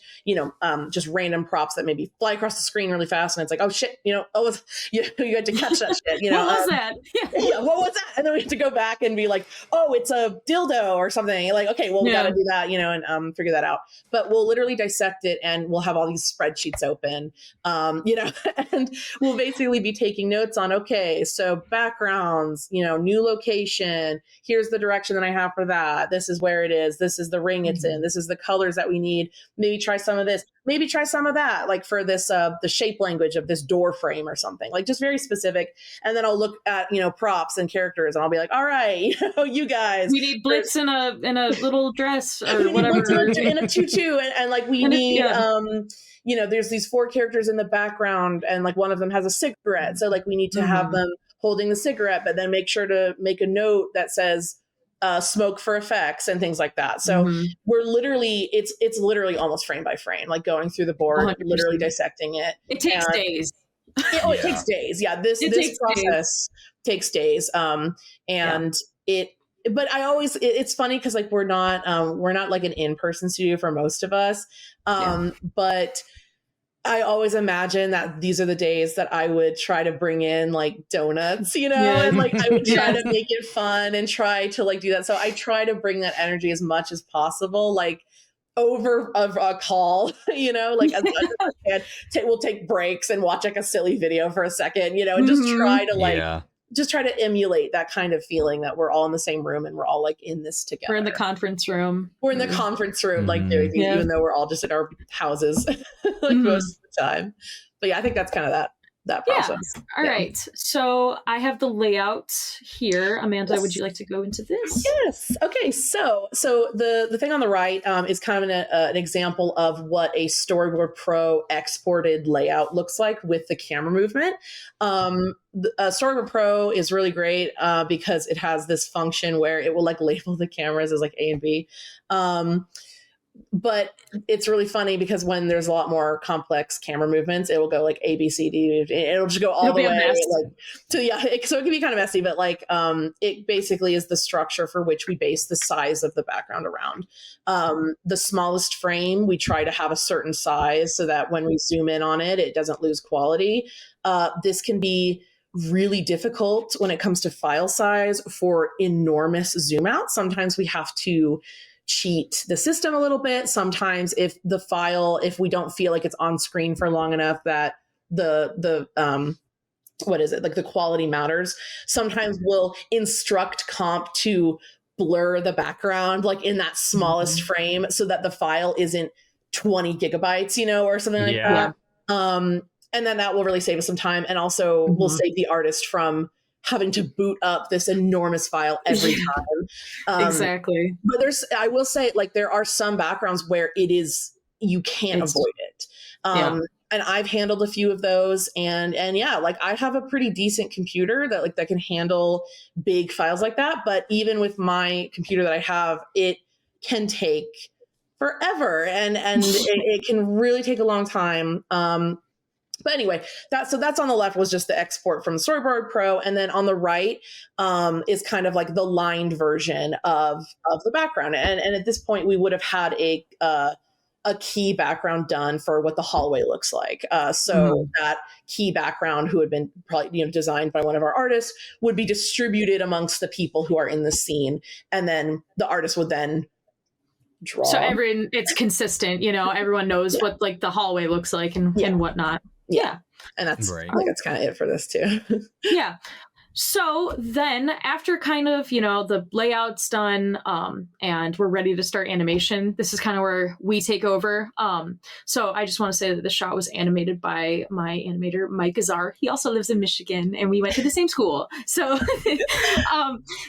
just random props that maybe fly across the screen really fast. And it's like, oh shit, you had to catch that shit. What was that? What was that? And then we have to go back and be like, oh, it's a dildo or something. Like, okay, well, we got to do that, and figure that out. But we'll literally dissect it, and we'll have all these spreadsheets open, and we'll basically be taking notes on, okay, so backgrounds, new location, here's the direction that I have for that. This is where it is. This is the ring it's in. This is the colors that we need. Maybe try some of this. Maybe try some of that. Like for this, the shape language of this door frame or something. Like just very specific. And then I'll look at props and characters, and I'll be like, all right, you guys. We need Blitz in a little dress or whatever. In a tutu, and like we need. There's these 4 characters in the background, and like one of them has a cigarette. So like we need to have them holding the cigarette, but then make sure to make a note that says smoke for effects and things like that. So we're literally, it's literally almost frame by frame, like going through the board, 100%. Literally dissecting it. It takes days. It takes days. Yeah. This process takes days. But it's funny because like we're not like an in-person studio for most of us. But I always imagine that these are the days that I would try to bring in like donuts, and like I would try to make it fun and try to like do that. So I try to bring that energy as much as possible, like over a call, like as much as I can. We'll take breaks and watch like a silly video for a second, and just try to just try to emulate that kind of feeling that we're all in the same room and we're all like in this together. We're in the conference room. Like doing things, even though we're all just in our houses like most of the time. But yeah, I think that's kind of that process. All right. So I have the layout here. Amanda, would you like to go into this? Yes. Okay. So the thing on the right is kind of an example of what a Storyboard Pro exported layout looks like with the camera movement. Storyboard Pro is really great because it has this function where it will like label the cameras as like A and B. But it's really funny because when there's a lot more complex camera movements, it will go like A, B, C, D. It'll just go all the way. So it can be kind of messy, but like it basically is the structure for which we base the size of the background around. The smallest frame, we try to have a certain size so that when we zoom in on it, it doesn't lose quality. This can be really difficult when it comes to file size for enormous zoom out. Sometimes we have to cheat the system a little bit. Sometimes if we don't feel like it's on screen for long enough that the like the quality matters. Sometimes we'll instruct comp to blur the background like in that smallest frame so that the file isn't 20 gigabytes, or something like that. And then that will really save us some time. And also we'll save the artist from having to boot up this enormous file every time. Exactly. But I will say, like, there are some backgrounds where you can't avoid it. And I've handled a few of those, and yeah, like, I have a pretty decent computer that can handle big files like that. But even with my computer that I have, it can take forever, and it can really take a long time. But anyway, that's on the left was just the export from the Storyboard Pro, and then on the right is kind of like the lined version of the background. And at this point, we would have had a key background done for what the hallway looks like. So that key background, who had been probably designed by one of our artists, would be distributed amongst the people who are in the scene, and then the artist would then draw. So it's consistent. Everyone knows what like the hallway looks like and whatnot. Yeah. And that's right. I think that's kind of it for this too. Yeah. So then after kind of, the layout's done and we're ready to start animation, this is kind of where we take over. So I just want to say that the shot was animated by my animator, Mike Azar. He also lives in Michigan and we went to the same school. So,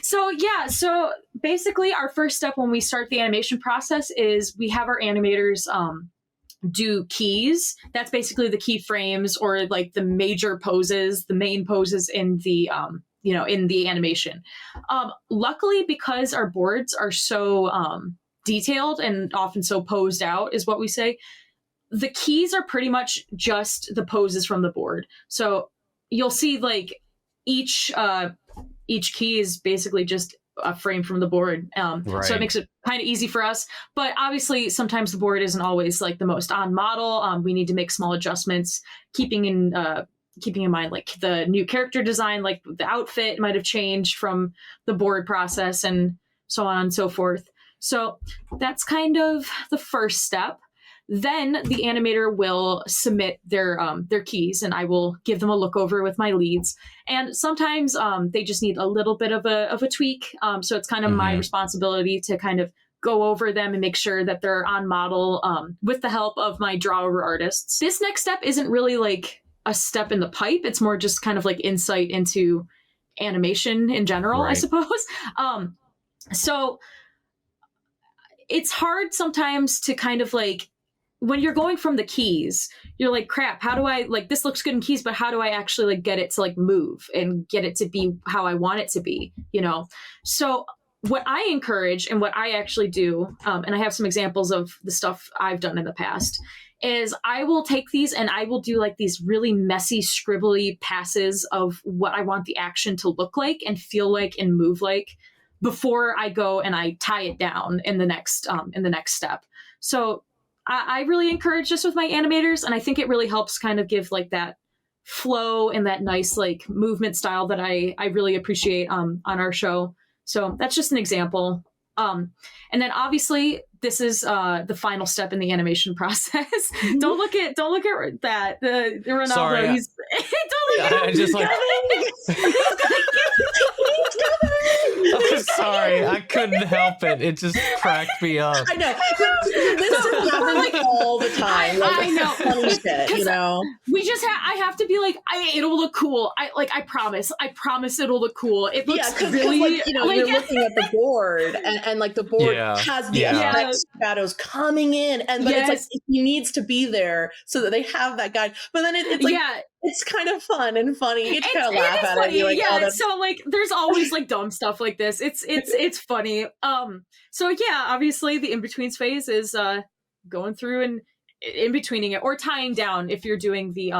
so basically our first step when we start the animation process is we have our animators do keys. That's basically the keyframes or like the major poses, the main poses in the in the animation. Luckily, because our boards are so detailed and often so posed out, is what we say, the keys are pretty much just the poses from the board. So you'll see like each key is basically just a frame from the board. So it makes it kind of easy for us. But obviously, sometimes the board isn't always like the most on model. We need to make small adjustments, keeping in mind like the new character design, like the outfit might have changed from the board process and so on and so forth. So that's kind of the first step. Then the animator will submit their keys, and I will give them a look over with my leads. And sometimes they just need a little bit of a tweak. So it's kind of my responsibility to kind of go over them and make sure that they're on model with the help of my draw over artists. This next step isn't really like a step in the pipe. It's more just kind of like insight into animation in general, I suppose. So it's hard sometimes to kind of like, when you're going from the keys, you're like, crap, how do I, like, this looks good in keys, but how do I actually like get it to like move and get it to be how I want it to be, So what I encourage and what I actually do, and I have some examples of the stuff I've done in the past, is I will take these and I will do like these really messy, scribbly passes of what I want the action to look like and feel like and move like before I go and I tie it down in the next step. So I really encourage this with my animators, and I think it really helps kind of give like that flow and that nice like movement style that I really appreciate on our show. So that's just an example. And then obviously this is the final step in the animation process. Don't look at that. The Ronaldo. Sorry, don't look at him. I just like. I'm sorry, I couldn't help it. It just cracked me up. I know. This happens like, all the time. Like, I know. Funny shit, We just I have to be like, it'll look cool. I promise it'll look cool. It looks really like, you're looking at the board and like the board has the effects shadows coming in, but it's like he needs to be there so that they have that guide. But then it's like it's kind of fun and funny. You kind of laugh at it. Like, so like there's always like dumb stuff like this. It's funny. So yeah, obviously the in-betweens phase is going through and in-betweening it or tying down. If you're doing the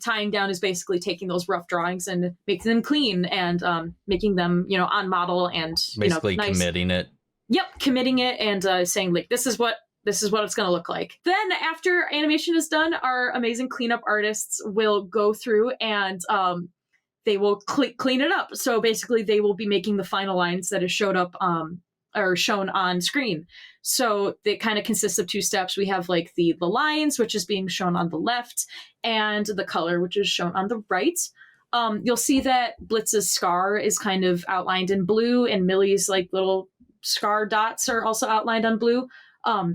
tying down is basically taking those rough drawings and making them clean and making them, on model and basically nice. Committing it. Yep, committing it and saying like this is what it's going to look like. Then after animation is done, our amazing cleanup artists will go through and they will clean it up. So basically they will be making the final lines that is showed up or shown on screen. So it kind of consists of two steps. We have like the lines, which is being shown on the left, and the color, which is shown on the right. You'll see that Blitz's scar is kind of outlined in blue, and Millie's like little scar dots are also outlined on blue.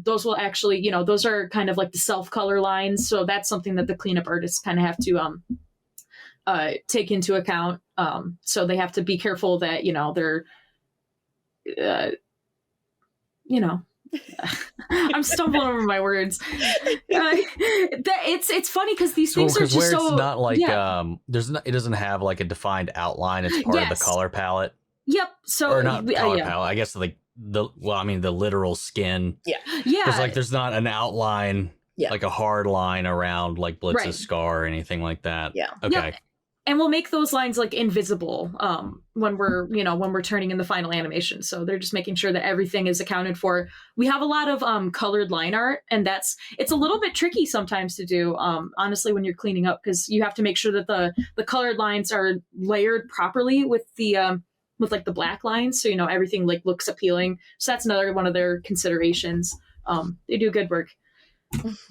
Those will actually, those are kind of like the self-color lines. So that's something that the cleanup artists kind of have to take into account. So they have to be careful that, they're, I'm stumbling over my words. It's funny because these things are just where so, it's not like yeah. it doesn't have like a defined outline. It's part of the Yes. color palette. Yep. So Or not color yeah. palette. I guess the literal skin. Yeah. Yeah. Because like there's not an outline, Yeah. like a hard line around like Blitz's Right. scar or anything like that. Yeah. Okay. Yep. And we'll make those lines like invisible when we're turning in the final animation. So they're just making sure that everything is accounted for. We have a lot of colored line art, and it's a little bit tricky sometimes to do, honestly, when you're cleaning up, because you have to make sure that the colored lines are layered properly with the with like the black lines, so everything like looks appealing. So that's another one of their considerations. They do good work.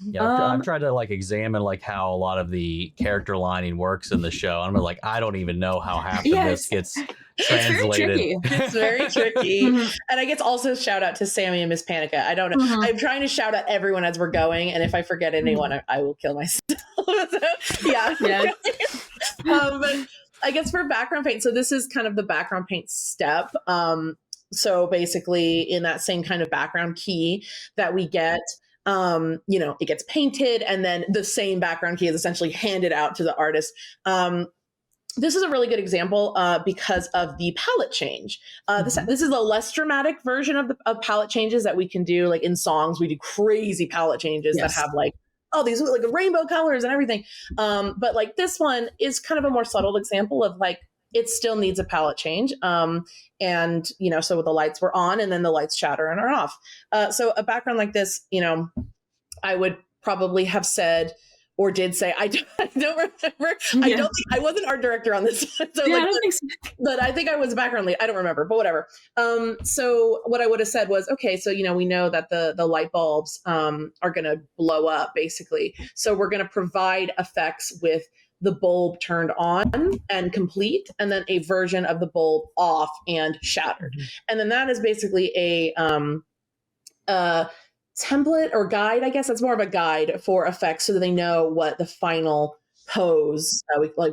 Yeah, I've tried to like examine like how a lot of the character lining works in the show. I'm like, I don't even know how half of this gets translated. It's very tricky. And I guess also shout out to Sammy and Miss Panica. I don't know. I'm trying to shout out everyone as we're going, and if I forget anyone, I will kill myself. So, yeah. But I guess for background paint, so this is kind of the background paint step. So basically, in that same kind of background key that we get, it gets painted, and then the same background key is essentially handed out to the artist. This is a really good example because of the palette change. This is a less dramatic version of palette changes that we can do. Like in songs, we do crazy palette changes that have like, these like rainbow colors and everything. But like this one is kind of a more subtle example of like, it still needs a palette change. And, so the lights were on and then the lights shatter and are off. So a background like this, I would probably have said, or did say, I don't remember. I wasn't art director on this one. So I don't think so. But I think I was background lead. I don't remember, but whatever. So what I would have said was, okay, so, we know that the light bulbs are going to blow up basically. So we're going to provide effects with the bulb turned on and complete, and then a version of the bulb off and shattered. And then that is basically a template or guide. I guess that's more of a guide for effects, so that they know what the final pose,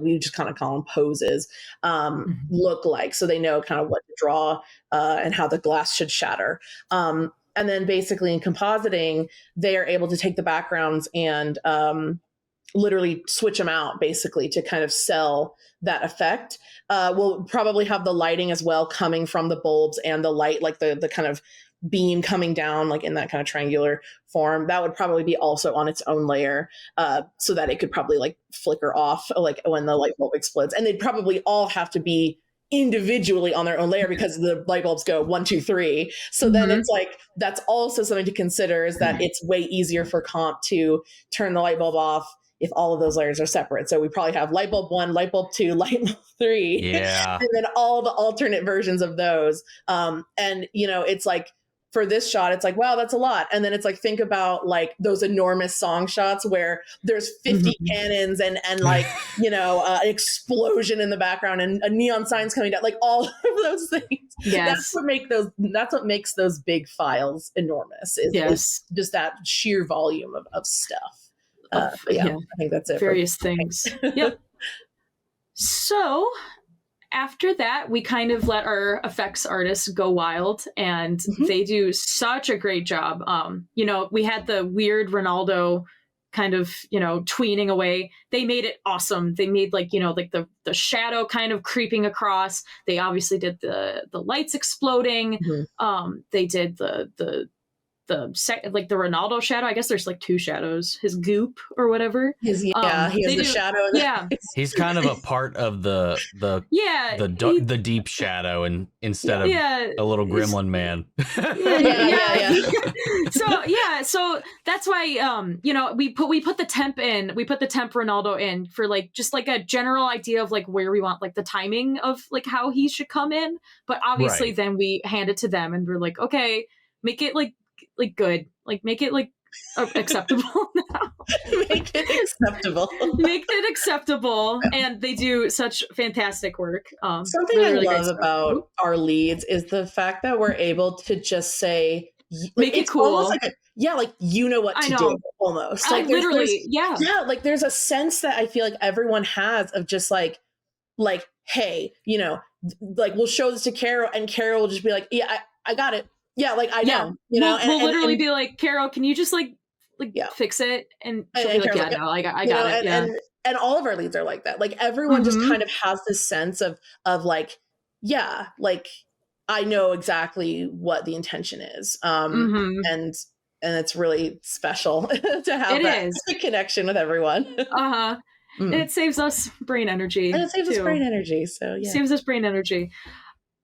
we just kind of call them poses, look like, so they know kind of what to draw and how the glass should shatter. And then basically in compositing, they are able to take the backgrounds and literally switch them out basically to kind of sell that effect. We'll probably have the lighting as well coming from the bulbs, and the light, like the kind of beam coming down like in that kind of triangular form, that would probably be also on its own layer, so that it could probably like flicker off like when the light bulb explodes. And they'd probably all have to be individually on their own layer because the light bulbs go 1, 2, 3. So then it's like, that's also something to consider, is that it's way easier for comp to turn the light bulb off if all of those layers are separate. So we probably have light bulb 1, light bulb 2, light bulb 3, and then all the alternate versions of those. And it's like, for this shot, it's like, wow, that's a lot. And then it's like, think about like those enormous song shots where there's 50 cannons and like, an explosion in the background and neon signs coming down, like all of those things. Yes. That's what makes those big files enormous, is just that sheer volume of stuff. I think that's it. Various things. Yep. So after that, we kind of let our effects artists go wild, and they do such a great job. We had the weird Ronaldo kind of, tweening away. They made it awesome. They made like the shadow kind of creeping across. They obviously did the lights exploding. They did the Ronaldo shadow. I guess there's like 2 shadows. His goop or whatever. He has the shadow. Yeah, he's kind of a part of the deep shadow, and instead of a little gremlin man. So that's why we put the temp in. We put the temp Ronaldo in for like just like a general idea of like where we want like the timing of like how he should come in. But obviously then we hand it to them and we're like, okay, make it like good, like make it like acceptable now. Make it acceptable. And they do such fantastic work. Something really, I love about our leads is the fact that we're able to just say, Make it it's cool. almost like like you know what to do almost. Like literally, like there's a sense that I feel like everyone has of just like, hey, you know, like we'll show this to Carol and Carol will just be like, yeah, I got it. Yeah, like I know, you know, we'll literally be like, Carol, can you just like fix it? And she'll be like, yeah, no, I got it. And all of our leads are like that. Like everyone just kind of has this sense of like, yeah, like I know exactly what the intention is. And it's really special to have that connection with everyone. And it saves us brain energy. And it saves us brain energy. So yeah. Saves us brain energy.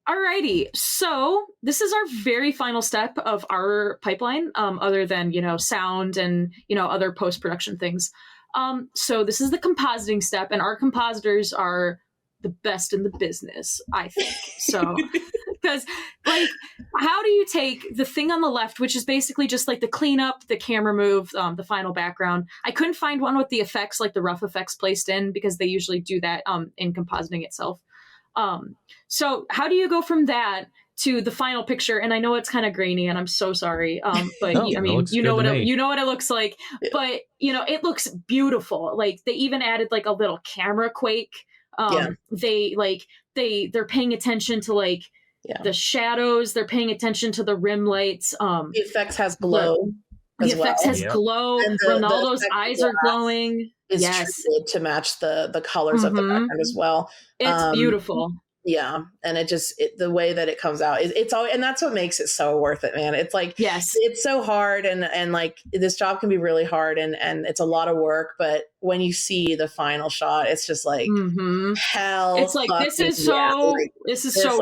Alrighty. So this is our very final step of our pipeline, other than, you know, sound and, you know, other post-production things. So this is the compositing step, and our compositors are the best in the business, I think. So, because like, how do you take the thing on the left, which is basically just like the cleanup, the camera move, the final background. I couldn't find one with the effects, like the rough effects placed in, because they usually do that in compositing itself. So how do you go from that to the final picture? And I know it's kind of grainy, and I'm so sorry. But I mean, you know what it looks like. Yeah. But you know, it looks beautiful. Like they even added like a little camera quake. They're paying attention to like the shadows. They're paying attention to the rim lights. The effects has glow. The effects has glow. And Ronaldo's eyes are glowing. Is treated to match the colors of the background as well. It's beautiful. Yeah, and the way that it comes out, it's all, and that's what makes it so worth it, man. It's like, it's so hard, and like this job can be really hard, and it's a lot of work. But when you see the final shot, it's just like hell. It's like this is so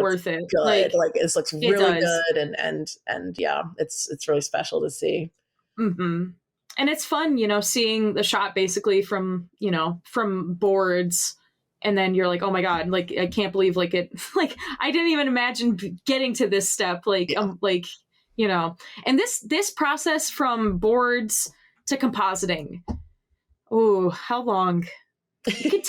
worth it. Good. Like this looks really good, and yeah, it's really special to see. And it's fun, you know, seeing the shot basically from boards. And then you're like, oh my God, like, I can't believe like it, like, I didn't even imagine getting to this step. Like, like, you know, and this process from boards to compositing. Oh, how long? It's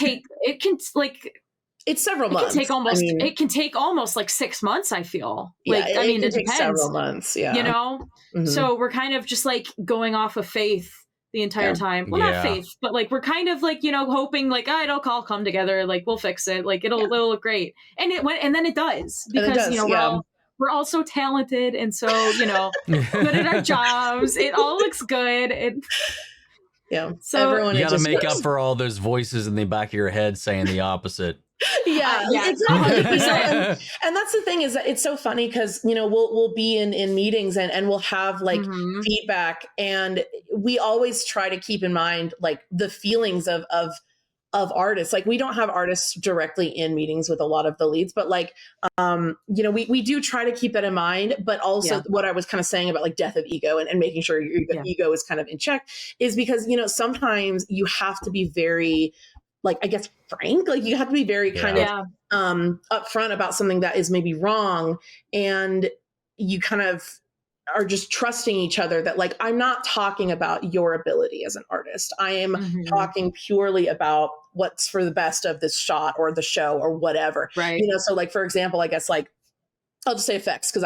several months. It can take almost like 6 months, I feel. Like, yeah, it depends. Several months. Yeah. You know? So we're kind of just like going off of faith the entire time. Well, not faith, but like we're kind of like, you know, hoping like, it'll all come together, like we'll fix it, like it'll look great. And it went, and then it does, because you know, we're all so talented and so, you know, good at our jobs. It all looks good. So everyone, you gotta make up for all those voices in the back of your head saying the opposite. Exactly. And that's the thing, is that it's so funny because, you know, we'll be in meetings and we'll have like feedback, and we always try to keep in mind like the feelings of artists. Like we don't have artists directly in meetings with a lot of the leads, but like you know, we do try to keep that in mind. But also what I was kind of saying about like death of ego and making sure your ego is kind of in check is because, you know, sometimes you have to be very, like, I guess, frank. Like you have to be very kind of upfront about something that is maybe wrong, and you kind of are just trusting each other that like, I'm not talking about your ability as an artist. I am talking purely about what's for the best of this shot or the show or whatever. Right. You know, so like, for example, I guess like, I'll just say effects, because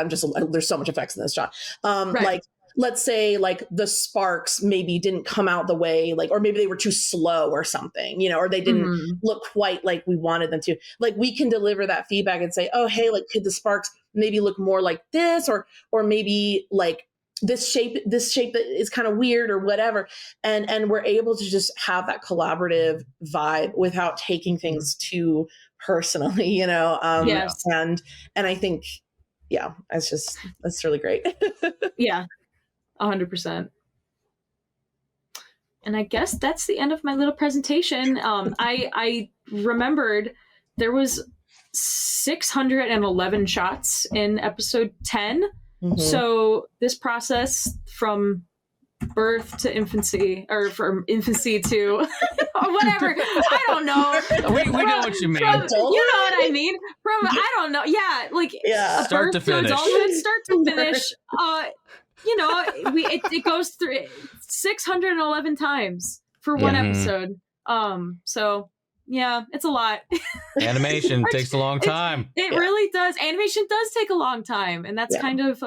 there's so much effects in this shot. Like, let's say like the sparks maybe didn't come out the way, like, or maybe they were too slow or something, you know, or they didn't look quite like we wanted them to. Like we can deliver that feedback and say, oh, hey, like could the sparks maybe look more like this, or maybe like this shape that is kind of weird or whatever. And we're able to just have that collaborative vibe without taking things too personally, you know? And I think, that's really great. 100%. And I guess that's the end of my little presentation. I remembered there was 611 shots in episode 10. So this process from birth to infancy, or from infancy to whatever, I don't know. We know what you mean. You know what I mean? From, I don't know. Yeah. Like start to finish. Adulthood, start to finish. You know, it goes through 611 times for one episode. So yeah, it's a lot. Animation takes a long time. It really does. Animation does take a long time, and that's kind of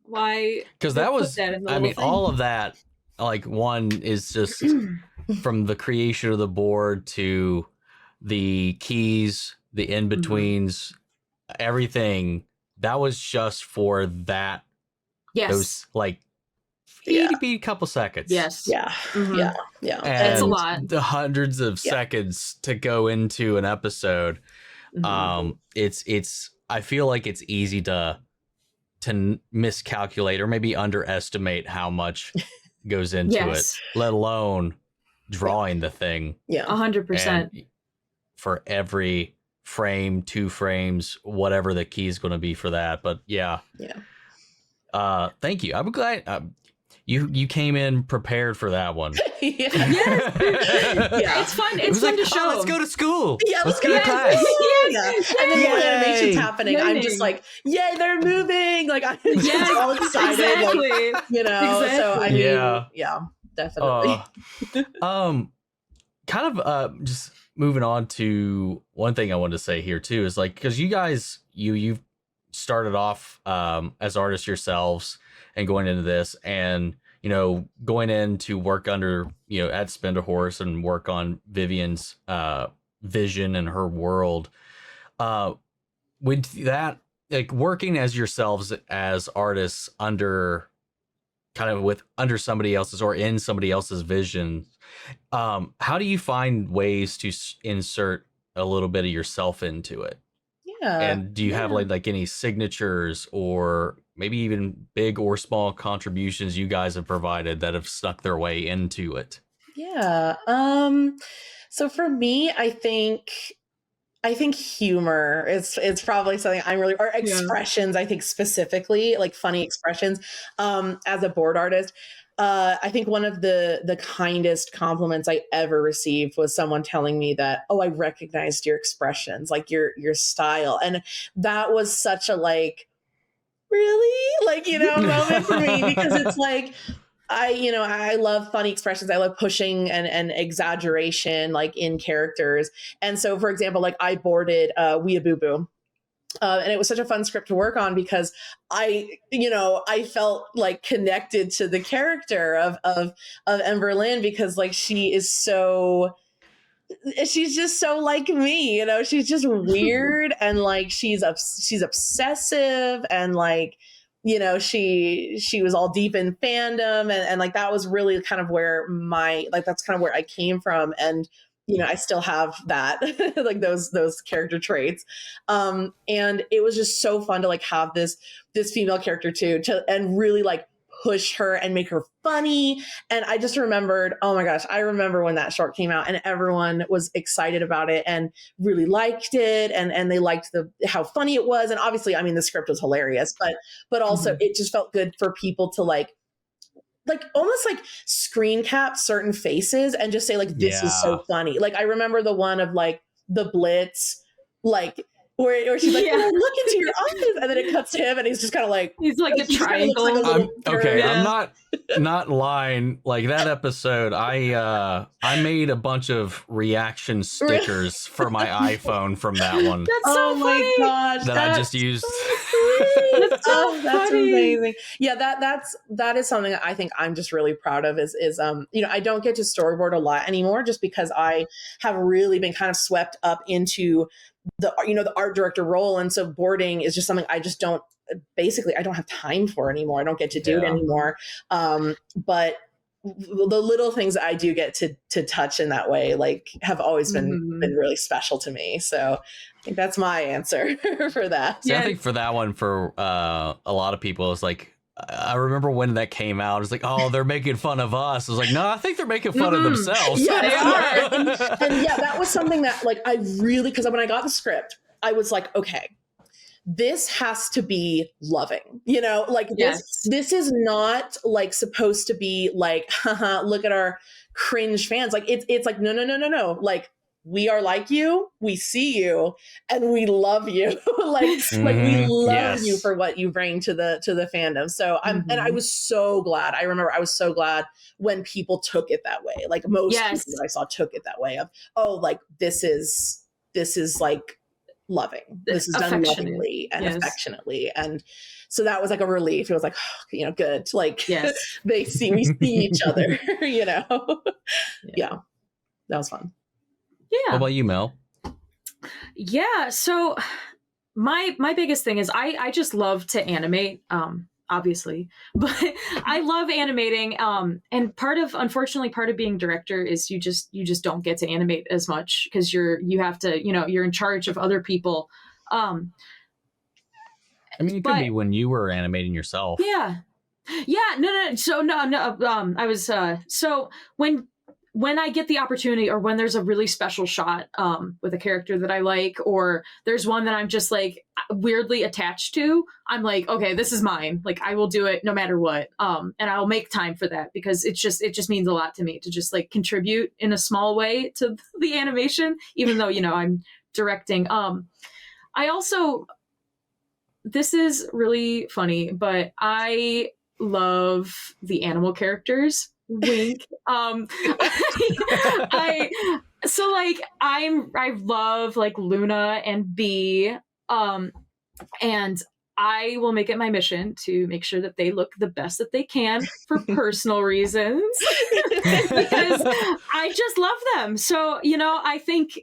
why because they that put was, that in the I mean, little thing. all of that, like, one is just from the creation of the board to the keys, the in-betweens, everything, that was just for that, Yes. those, like, Yeah. itty bitty couple seconds. Yes. Yeah. Mhm. Yeah. Yeah. It's a And lot. the hundreds of Yeah. seconds to go into an episode. Mhm. It's I feel like it's easy to miscalculate or maybe underestimate how much goes into Yes. it, let alone drawing the thing. Yeah. 100%. And for every frame, 2 frames, whatever the key is going to be for that. But yeah. Thank you. I'm glad you came in prepared for that one. Yeah. Yeah. It's fun. It's fun to show. Let's go to school. Yeah, let's go to Yes. class. Yeah. And then when Yay. animation's happening, I'm Learning. just like, yay, they're moving. Like I'm just Yes, all excited. exactly. Like, you know, so I Exactly. mean, Yeah. definitely. Kind of just moving on to one thing I wanted to say here too is like, because you guys you've started off as artists yourselves and going into this, and you know, going in to work under, you know, at Spindlehorse and work on Vivian's vision and her world. With that, like working as yourselves as artists under under somebody else's or in somebody else's vision, how do you find ways to insert a little bit of yourself into it? Yeah. And do you have like any signatures or maybe even big or small contributions you guys have provided that have snuck their way into it? Yeah. So for me, I think humor is probably something I'm really, or expressions, I think specifically like funny expressions. As a board artist, I think one of the kindest compliments I ever received was someone telling me that, oh, I recognized your expressions, like your style. And that was such a like, really? Like, you know, moment for me, because it's like, I love funny expressions. I love pushing and exaggeration, like in characters. And so, for example, like I boarded Weeaboo. And it was such a fun script to work on because I felt like connected to the character of Ember Lynn, because like she's just so like me, you know, she's just weird and like she's obsessive and like, you know, she was all deep in fandom and like that was really kind of where that's kind of where I came from. And you know, I still have that like those character traits. And it was just so fun to like have this female character too, and really like push her and make her funny. And I just remembered, oh my gosh, I remember when that short came out and everyone was excited about it and really liked it. And they liked how funny it was. And obviously, I mean, the script was hilarious, but also it just felt good for people to like almost like screen cap certain faces and just say like, this is so funny. Like I remember the one of like the Blitz, like where she's like, oh, look into your eyes, and then it cuts to him and he's just kind of like, he's like a triangle. I'm not lying. Like that episode, I made a bunch of reaction stickers for my iPhone from that one. That's so funny. My gosh, that I just used. That's so that's amazing. Yeah, that is something that I think I'm just really proud of is you know, I don't get to storyboard a lot anymore just because I have really been kind of swept up into the art director role, and so boarding is just something I just don't have time for anymore. I don't get to do it anymore. But the little things that I do get to touch in that way, like, have always been really special to me. So I think that's my answer for that. See, I think for that one, for a lot of people, it's like, I remember when that came out, it's like, oh, they're making fun of us. I was like, no, I think they're making fun of themselves. Yeah, they are. And yeah, that was something that like I really, because when I got the script, I was like, okay, this has to be loving, you know, like this is not like supposed to be like, haha, look at our cringe fans. Like it's like, no. Like, we are like you, we see you, and we love you. like we love you for what you bring to the fandom. So and I was so glad. I remember I was so glad when people took it that way. Like most people that I saw took it that way of, oh, like this is like loving. This is done lovingly and affectionately. And so that was like a relief. It was like, oh, you know, good. Like we see each other, you know? Yeah. That was fun. Yeah. What about you, Mel? Yeah. So my biggest thing is I just love to animate, obviously, but I love animating. And unfortunately, part of being director is you just don't get to animate as much because you have to, you know, you're in charge of other people. I mean, it could be when you were animating yourself. Yeah. No. So no. I was, so when I get the opportunity, or when there's a really special shot with a character that I like, or there's one that I'm just like weirdly attached to, I'm like, okay, this is mine. Like I will do it no matter what. And I'll make time for that because it just means a lot to me to just like contribute in a small way to the animation, even though, you know, I'm directing. I also, this is really funny, but I love the animal characters. Wink. I love like Luna and Bee, and I will make it my mission to make sure that they look the best that they can for personal reasons because I just love them. So, you know, I think,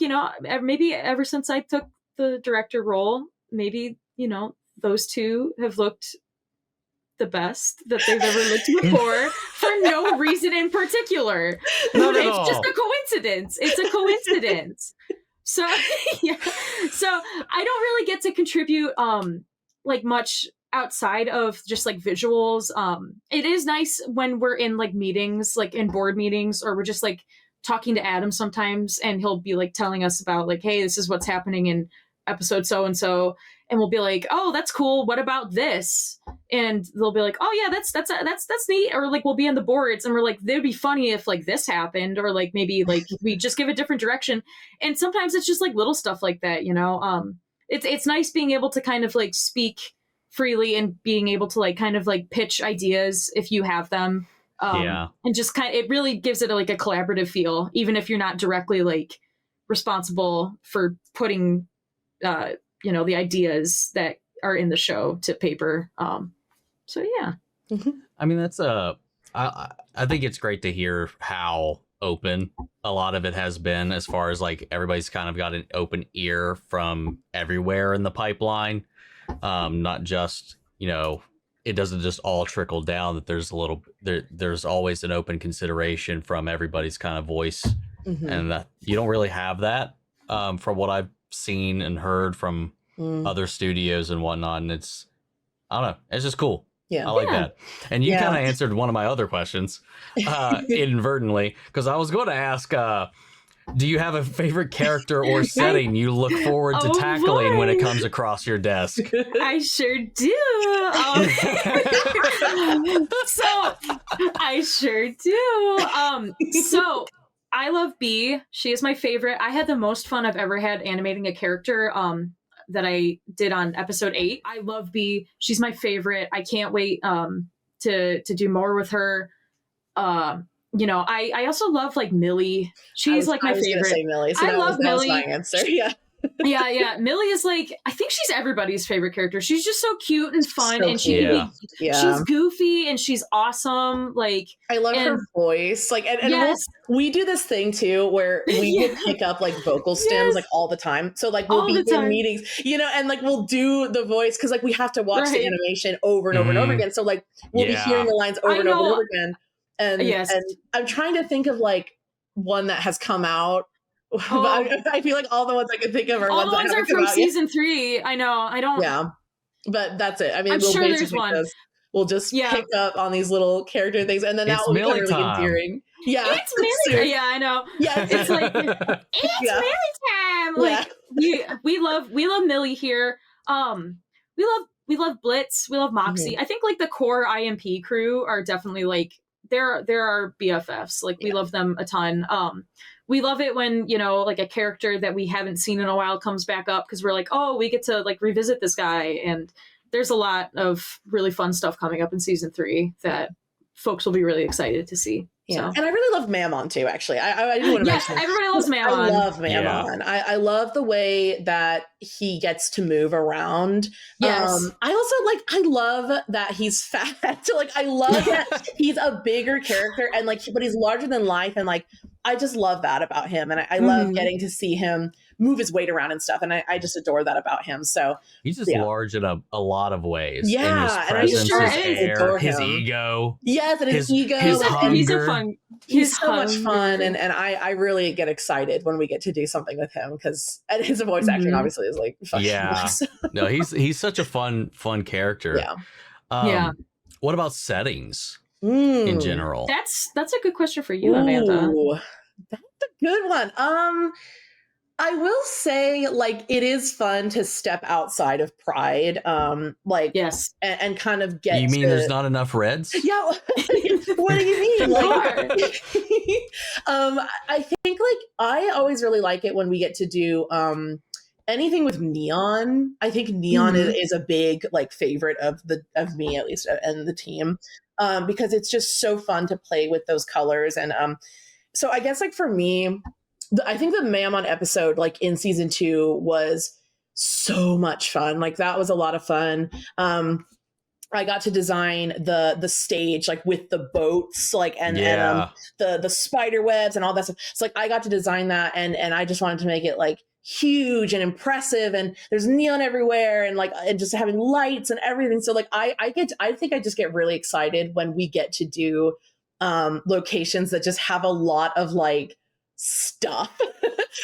you know, maybe ever since I took the director role, maybe, you know, those two have looked the best that they've ever looked before for no reason in particular. It's just a coincidence. It's a coincidence. So yeah. So I don't really get to contribute like much outside of just like visuals. It is nice when we're in like meetings, like in board meetings, or we're just like talking to Adam sometimes, and he'll be like telling us about like, hey, this is what's happening in episode so and so, and we'll be like, oh, that's cool, what about this? And they'll be like, oh yeah, that's neat. Or like we'll be on the boards and we're like, it'd be funny if like this happened, or like maybe like we just give a different direction. And sometimes it's just like little stuff like that, you know. It's nice being able to kind of like speak freely and being able to like kind of like pitch ideas if you have them. And just it really gives it like a collaborative feel, even if you're not directly like responsible for putting you know, the ideas that are in the show to paper. So yeah. I mean, that's I think it's great to hear how open a lot of it has been, as far as like everybody's kind of got an open ear from everywhere in the pipeline. Not just, you know, it doesn't just all trickle down, that there's always an open consideration from everybody's kind of voice. And that you don't really have that from what I've seen and heard from other studios and whatnot. And it's, I don't know, it's just cool. I like that. And you kind of answered one of my other questions inadvertently, because I was going to ask, do you have a favorite character or setting you look forward to tackling when it comes across your desk? I sure do. I sure do. So I love Bee. She is my favorite. I had the most fun I've ever had animating a character that I did on episode 8. I love Bee. She's my favorite. I can't wait to do more with her. You know, I also love like Millie. She's like my favorite. Say Millie, so I love Millie. That was my answer. Yeah. Millie is like, I think she's everybody's favorite character. She's just so cute and fun, and she's goofy and she's awesome. Like, I love her voice. Like, and we do this thing too where we can pick up like vocal stems like all the time. So like we'll be in meetings, you know, and like we'll do the voice because like we have to watch the animation over and over and over again. So like we'll be hearing the lines over and over again. And I'm trying to think of like one that has come out. But I feel like all the ones I can think of are all ones that are from season 3. I know. I don't. Yeah, but that's it. I mean, I'm sure there's one. We'll just pick up on these little character things, and then that will become really endearing. Yeah, it's Millie. Yeah, I know. Yeah, it's like it's Millie time. Like we love Millie here. We love Blitz. We love Moxie. I think like the core IMP crew are definitely like they're our BFFs. Like we love them a ton. We love it when, you know, like a character that we haven't seen in a while comes back up because we're like, oh, we get to like revisit this guy. And there's a lot of really fun stuff coming up in season 3 that folks will be really excited to see. Yeah, So. and I really love Mammon too. Actually, I do want to Yes, mention. everybody loves Mammon. I love Mammon. I love the way that he gets to move around. Yes. I also I love that he's fat. Like I love that he's a bigger character and but he's larger than life, and I just love that about him, and I love getting to see him move his weight around and stuff, and I just adore that about him. So he's just large in a lot of ways. Yeah, in his and presence, sure his air, his him. ego. Yes, and his ego. His hunger. He's a fun. He's so much fun, and I really get excited when we get to do something with him because his voice acting obviously is fucking awesome. No, he's such a fun character. Yeah. What about settings in general? That's a good question for you, Amanda. That's a good one. I will say, it is fun to step outside of Pride, yes, and kind of get. You mean there's not enough reds? Yeah. What do you mean? I think I always really like it when we get to do anything with neon. I think neon is a big favorite of me, at least, and the team, because it's just so fun to play with those colors. And so I guess for me, I think the Mammon episode in season 2 was so much fun. That was a lot of fun. I got to design the stage with the boats and the spider webs and all that stuff. So I got to design that, and I just wanted to make it huge and impressive, and there's neon everywhere, and and just having lights and everything. So I think I just get really excited when we get to do locations that just have a lot of stuff,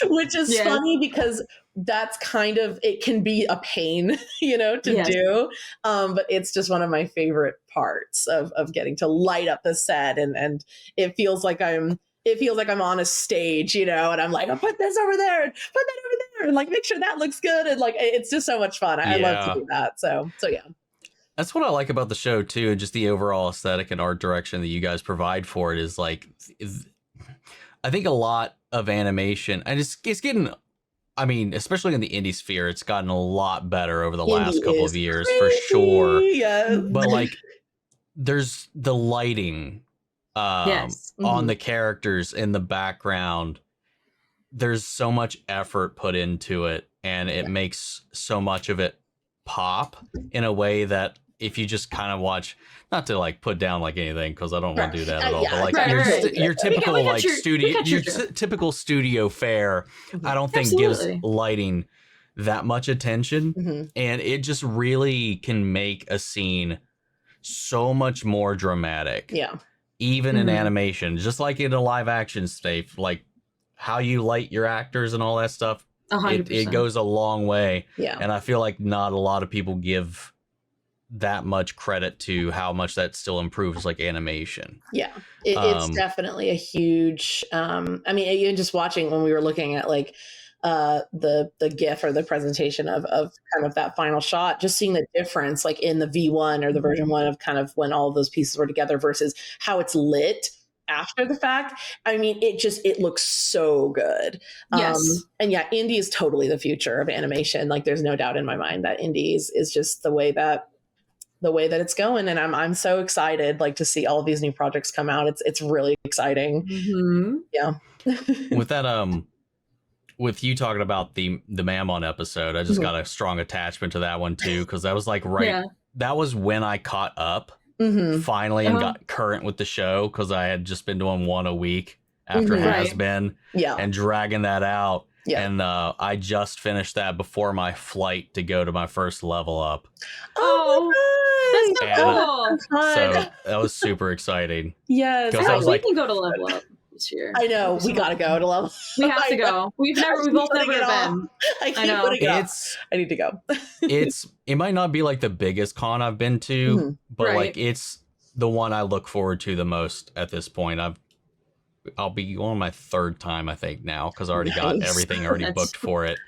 which is funny because that's kind of, it can be a pain, to do. But it's just one of my favorite parts of getting to light up the set, and it feels like I'm on a stage, and I'm I'll put this over there and put that over there and make sure that looks good. And it's just is so much fun. I love to do that. So yeah. That's what I like about the show too, and just the overall aesthetic and art direction that you guys provide for it is I think a lot of animation, and it's getting, I mean, especially in the indie sphere, it's gotten a lot better over the last couple of years for sure. Yes. But there's the lighting on the characters in the background. There's so much effort put into it, and it makes so much of it pop in a way that if you just kind of watch, not to put down anything, because I don't want to do that at all, but your typical studio, typical studio fare, I don't think gives lighting that much attention, and it just really can make a scene so much more dramatic. Yeah, even in animation, just like in a live action state, how you light your actors and all that stuff. It goes a long way. Yeah, and I feel like not a lot of people give that much credit to how much that still improves animation. Yeah, it's definitely a huge I mean, even just watching when we were looking at the GIF or the presentation of kind of that final shot, just seeing the difference in the V1 or the version 1 of kind of when all of those pieces were together versus how it's lit after the fact. I mean, it looks so good. Yes. And yeah, indie is totally the future of animation. There's no doubt in my mind that indie is just the way that it's going, and I'm so excited to see all of these new projects come out. It's really exciting. Yeah. With that with you talking about the Mammon episode, I just got a strong attachment to that one too, because that was that was when I caught up finally and got current with the show, because I had just been doing one a week after Hazbin and dragging that out. Yeah. And I just finished that before my flight to go to my first level up. Oh, that's so cool. So that was super exciting. Yes. I was we can go to level up this year. I know. We got to go to level. We have to go. We've both never been. I know. I need to go. It might not be the biggest con I've been to, but it's the one I look forward to the most at this point. I'll be on my third time, I think, now, because I already got everything already booked for it.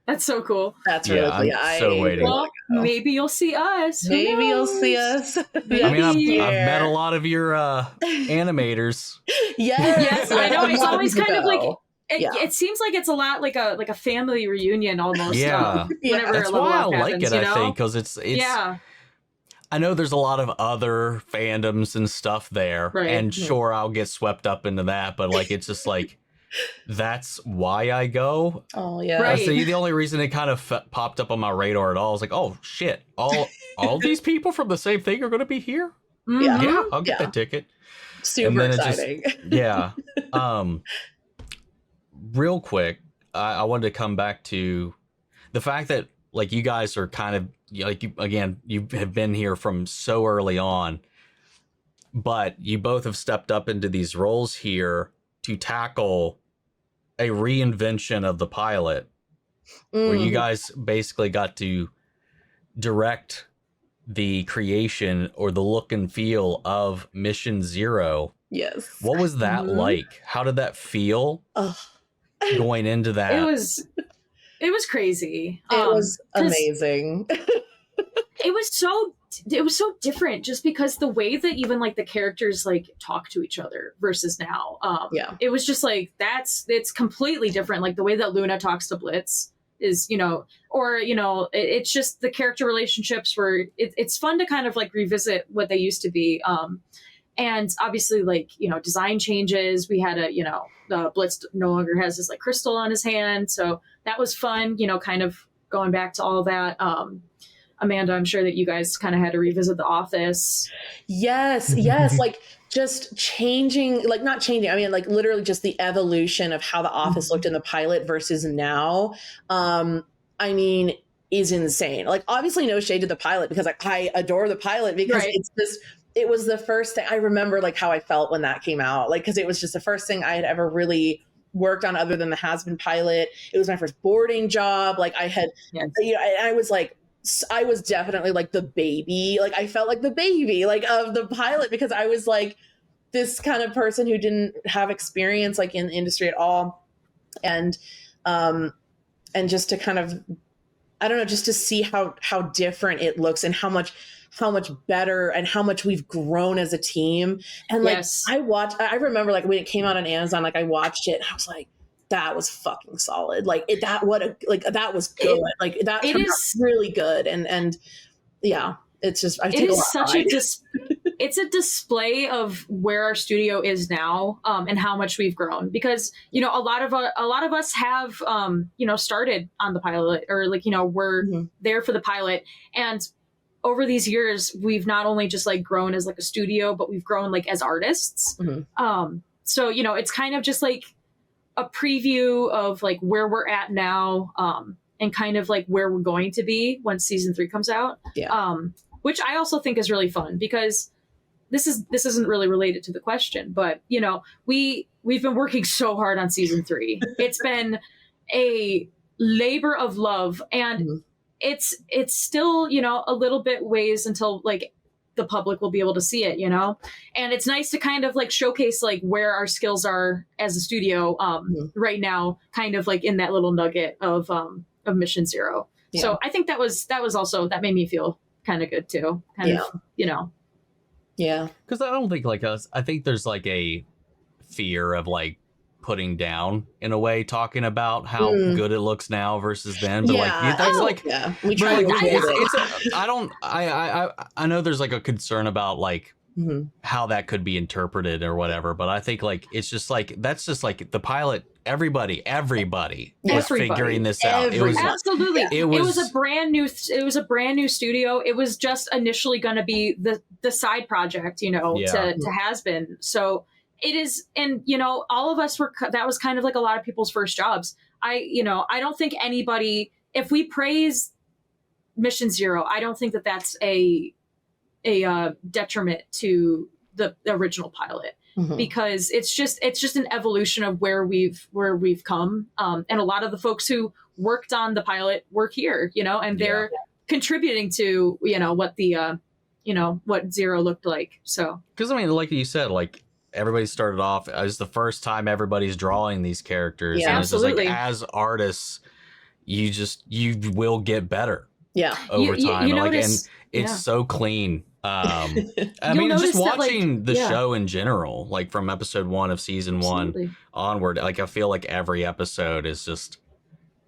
That's so cool. That's really cool. I'm so waiting. Well, maybe you'll see us. Maybe you'll see us. I mean, I've met a lot of your animators. Yes, I know. It's always kind of it seems like it's a lot like a family reunion almost. Yeah, whenever that's a level why I up like happens, it. I think because it's I know there's a lot of other fandoms and stuff there, Right. and sure, I'll get swept up into that, but like it's just like that's why I go. Oh yeah. Right. So the only reason it kind of popped up on my radar at all is like, oh shit, all these people from the same thing are going to be here. Mhm. Yeah, I'll get Yeah. that ticket. Super then it just- exciting. Yeah. Real quick, I wanted to come back to the fact that like you guys are kind of like you have been here from so early on, but you both have stepped up into these roles here to tackle a reinvention of the pilot, where you guys basically got to direct the creation or the look and feel of Mission Zero. Yes. What was that like? How did that feel Ugh. going into that? It was crazy. It was 'cause amazing. it was so different just because the way that even like the characters like talk to each other versus now. Yeah. It was just like it's completely different. Like the way that Luna talks to Blitz is, it's just the character relationships where it's fun to kind of like revisit what they used to be. And obviously, like, design changes. We had Blitz no longer has his like crystal on his hand. So that was fun, kind of going back to all that. Amanda, I'm sure that you guys kind of had to revisit The Office. Yes. Like just changing, like not changing. I mean, like literally just the evolution of how The Office looked in the pilot versus now. I mean, is insane. Like obviously no shade to the pilot because like I adore the pilot because Right. it's just, it was the first thing I remember like how I felt when that came out. Like, cause it was just the first thing I had ever really worked on other than the Hazbin pilot. It was my first boarding job. Like I had, Yes. I was like, I was definitely like the baby. Like I felt like the baby like of the pilot because I was like this kind of person who didn't have experience like in the industry at all. And just to kind of, I don't know, just to see how different it looks and how much better and how much we've grown as a team. And like, Yes. I remember like when it came out on Amazon, like I watched it and I was like, that was fucking solid. Like that was good. Like that it turned is- out really good. And yeah, it's just, I It take a lot is of such pride. it's a display of where our studio is now, and how much we've grown because, a lot of us have, started on the pilot or like, we're there for the pilot. And over these years, we've not only just like grown as like a studio, but we've grown like as artists. So, it's kind of just like a preview of like where we're at now, and kind of like where we're going to be once season 3 comes out. Yeah. Which I also think is really fun because this isn't really related to the question, but we've been working so hard on season 3. It's been a labor of love, and it's still a little bit ways until like the public will be able to see it, and it's nice to kind of like showcase like where our skills are as a studio right now, kind of like in that little nugget of Mission Zero. Yeah. So I think that was also, that made me feel kind of good too, Yeah. Because I don't think like us. I think there's like a fear of like putting down in a way, talking about how good it looks now versus then. But like that's like yeah. We but, try like, to avoid it. I know there's like a concern about like how that could be interpreted or whatever. But I think like it's just like that's just like the pilot. Everybody was figuring this out. It was absolutely. It It was was a brand new studio. It was just initially going to be the side project, to Hazbin. So it is, and all of us were. That was kind of like a lot of people's first jobs. I don't think anybody. If we praise Mission Zero, I don't think that that's a detriment to the original pilot. Because it's just an evolution of where we've come, and a lot of the folks who worked on the pilot work here, and they're contributing to what the what Zero looked like. So because I mean, like you said, like everybody started off as the first time everybody's drawing these characters, and it's just like as artists, you will get better over time. You like notice, and it's so clean. I You'll mean, just notice that, watching the show in general, like from episode 1 of season 1 onward, like I feel like every episode is just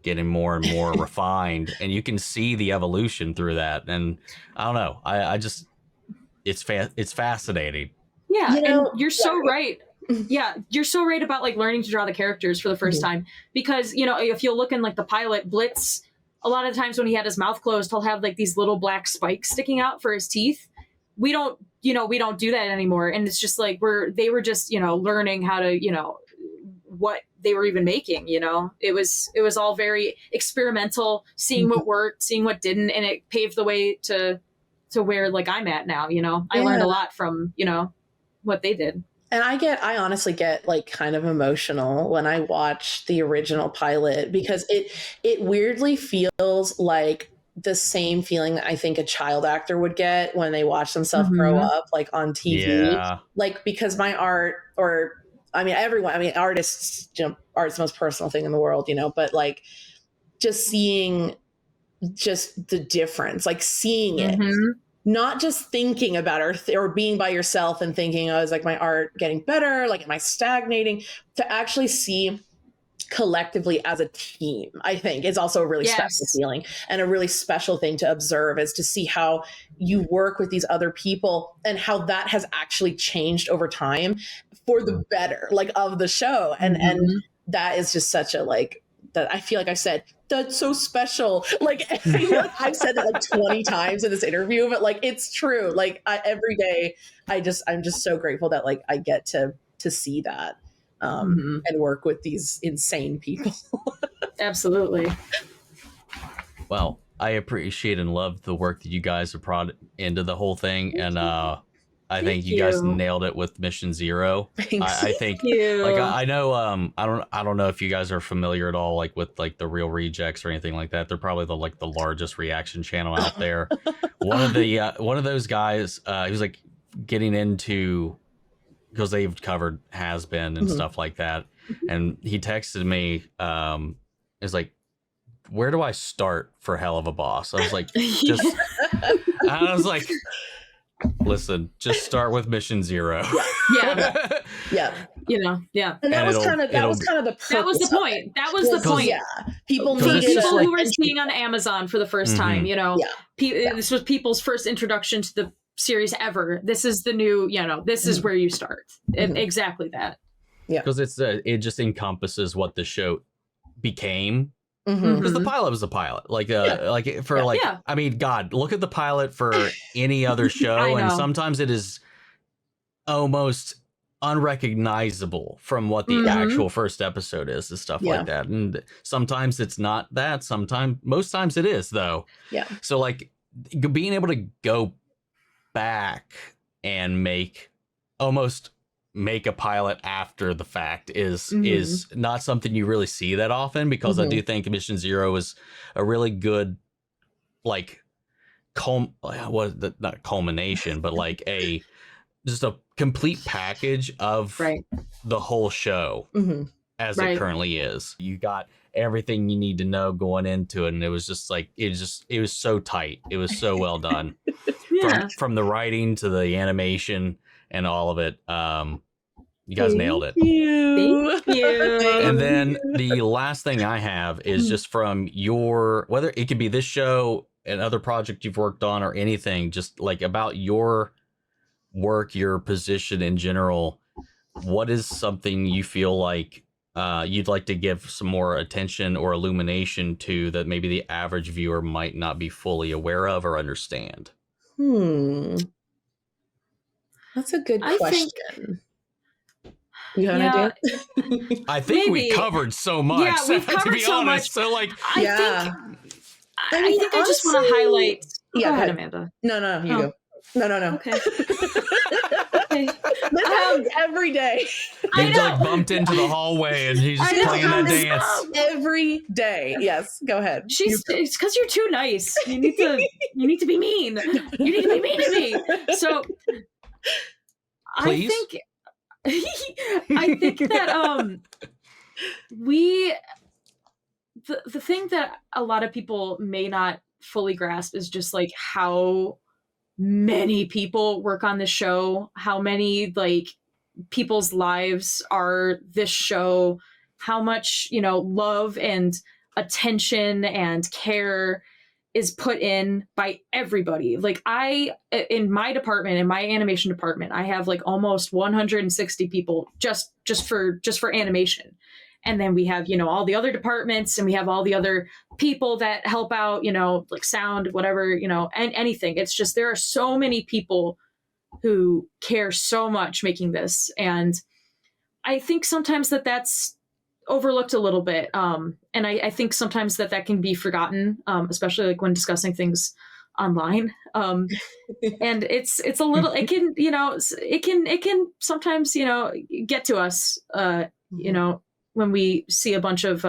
getting more and more refined, and you can see the evolution through that. And I don't know, I just it's fascinating. Yeah, You know, and you're so right. Yeah, you're so right about like learning to draw the characters for the 1st time, because if you look in like the pilot Blitz, a lot of times when he had his mouth closed, he'll have like these little black spikes sticking out for his teeth. We don't do that anymore, and it's just like they were just learning how to what they were even making. It was all very experimental, seeing what worked, seeing what didn't, and it paved the way to where like I'm at now. I learned a lot from what they did. And I honestly get like kind of emotional when I watch the original pilot, because it weirdly feels like the same feeling I think a child actor would get when they watch themselves grow up like on TV. Yeah. Like, because my art, or artists, art's the most personal thing in the world, but like just seeing just the difference, like seeing it. Not just thinking about it or being by yourself and thinking, oh, is like my art getting better? Like, am I stagnating? To actually see collectively as a team, I think is also a really special feeling, and a really special thing to observe, is to see how you work with these other people and how that has actually changed over time for the better, like, of the show. And that is just such a, like, that I feel like I said, that's so special. Like, I feel like I've said that like 20 times in this interview, but like, it's true. Like, every day I'm just so grateful that like I get to see that and work with these insane people. Absolutely. Well, I appreciate and love the work that you guys have brought into the whole thing. And I think you guys nailed it with Mission Zero. I think, like, I know, I don't know if you guys are familiar at all, like with like the Real Rejects or anything like that. They're probably the largest reaction channel out there. One of those guys, he was like getting into, because they've covered Hazbin and stuff like that, and he texted me, is like, where do I start for Helluva Boss? I was like, I was like, listen, just start with Mission Zero. Yeah. And that was kind of the purpose. That was the point. That was the point. Yeah. People for the needed people who were seeing on Amazon for the first time, Yeah. This was people's first introduction to the series ever. This is the new, this is where you start. Exactly that. Yeah. Because it just encompasses what the show became. Mm-hmm. Because the pilot was a pilot, I mean, God, look at the pilot for any other show, and sometimes it is almost unrecognizable from what the actual first episode is and stuff like that. And sometimes it's not that. Most times it is, though. Yeah. So like being able to go back and make a pilot after the fact is not something you really see that often, because I do think Mission Zero is a really good, like, not culmination, but like just a complete package of the whole show as it currently is. You got everything you need to know going into it, and it was just like it was so tight. It was so well done. From the writing to the animation and all of it. You guys nailed it. Thank you. And then the last thing I have is just from whether it could be this show, another project you've worked on, or anything, just like about your work, your position in general. What is something you feel like you'd like to give some more attention or illumination to that maybe the average viewer might not be fully aware of or understand? That's a good question. You have an idea? I think we covered so much. Yeah, we've covered to be so honest. much. So like, I think I just want to highlight. Yeah, go ahead, Amanda. No, you go. No. Okay. This happens every day. They like bumped into the hallway and he's just playing that dance every day. Yes, go ahead. It's because you're too nice. You need to be mean. You need to be mean to me. So, please? I think that the thing that a lot of people may not fully grasp is just like how many people work on this show, how many like people's lives are this show, how much love and attention and care is put in by everybody. Like in my department, in my animation department, I have like almost 160 people just for animation. And then we have, all the other departments, and we have all the other people that help out, like sound, whatever, and anything. It's just, there are so many people who care so much making this. And I think sometimes that's overlooked a little bit. And I think sometimes that can be forgotten, especially like when discussing things online. And it's a little, it can, it can sometimes, get to us, when we see a bunch of,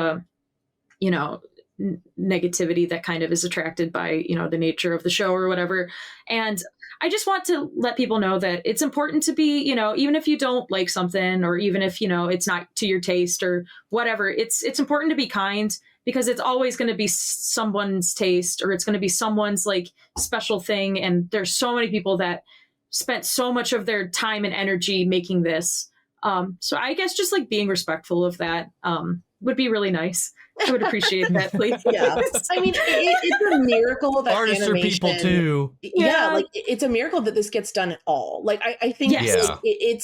negativity that kind of is attracted by, the nature of the show or whatever. And I just want to let people know that it's important to be, even if you don't like something, or even if, it's not to your taste or whatever, it's important to be kind, because it's always going to be someone's taste, or it's going to be someone's like special thing. And there's so many people that spent so much of their time and energy making this. So I guess just like being respectful of that would be really nice. I would appreciate that, please. Yeah. I mean, it's a miracle that artists are people too. Yeah, like it's a miracle that this gets done at all. Like I think it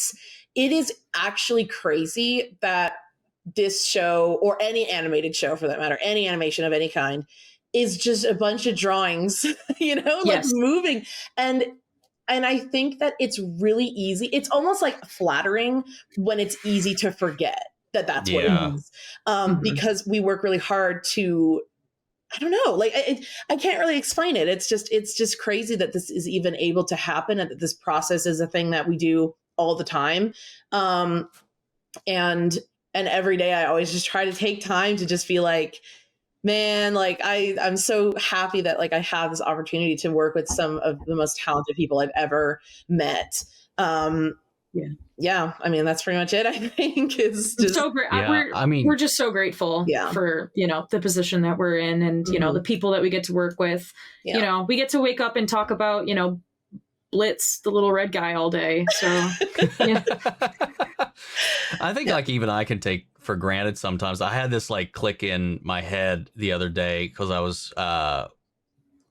is actually crazy that this show, or any animated show for that matter, any animation of any kind, is just a bunch of drawings, like moving. And I think that it's really easy. It's almost like flattering when it's easy to forget that that's what it is. Because we work really hard to, I don't know, like I can't really explain it. It's just crazy that this is even able to happen, and that this process is a thing that we do all the time. And every day I always just try to take time to just be like, man, like I'm so happy that like I have this opportunity to work with some of the most talented people I've ever met. Yeah. I mean, that's pretty much it. I think is just so great. Yeah, we're just so grateful for, the position that we're in, and, the people that we get to work with. Yeah. We get to wake up and talk about, Blitz, the little red guy, all day. So yeah. I think like even I can take for granted sometimes. I had this like click in my head the other day because I was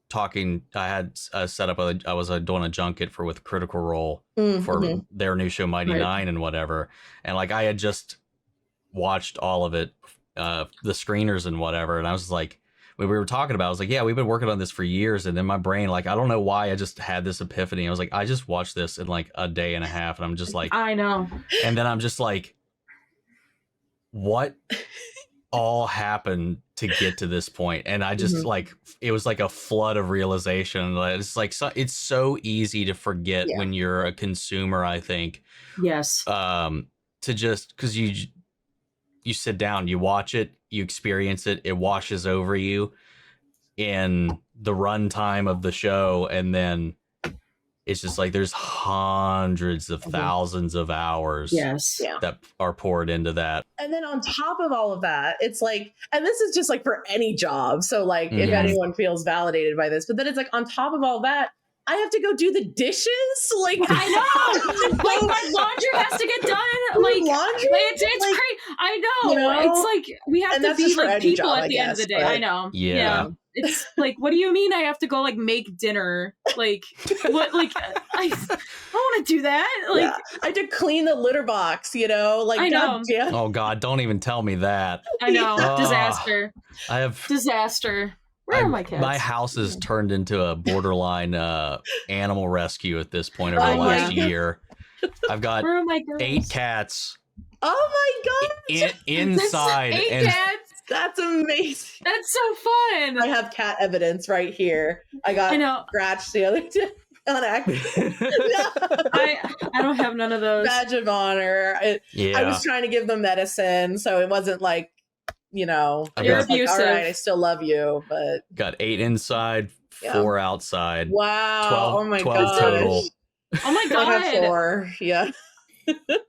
talking. I had set up. I was doing a junket with Critical Role for their new show Mighty Nine and whatever. And like I had just watched all of it, the screeners and whatever. And I was like, when we were talking about it, I was like, yeah, we've been working on this for years. And in my brain, like, I don't know why I just had this epiphany. I was like, I just watched this in like a day and a half. And I'm just like, I know. And then I'm just like, what all happened to get to this point? And I just like, it was like a flood of realization. It's like, it's so easy to forget when you're a consumer, I think. Yes. To just, because you sit down, you watch it, you experience it, it washes over you in the runtime of the show, and then it's just like there's hundreds of thousands of hours that are poured into that. And then on top of all of that, it's like, and this is just like for any job, so like if anyone feels validated by this, but then it's like on top of all that, I have to go do the dishes. Like I know, like my laundry has to get done. Like laundry, it's like, crazy. I know. It's like we have to be like people job, at the end of the day. I know. Yeah. It's like, what do you mean I have to go like make dinner? Like what? Like I don't want to do that. Like I had to clean the litter box. Like I know. Oh God, don't even tell me that. I know. Disaster. I have disaster. Where are my cats? My house has turned into a borderline animal rescue at this point over the last year. I've got 8 cats. Oh my God! Inside. 8 cats. That's amazing. That's so fun. I have cat evidence right here. I got scratched the other day on accident. I don't have none of those. Badge of honor. I was trying to give them medicine, so it wasn't like, you're abusive. Like, all right, I still love you, but got 8 inside, 4 outside. Wow. 12 total. Oh my God. I have 4. Yeah.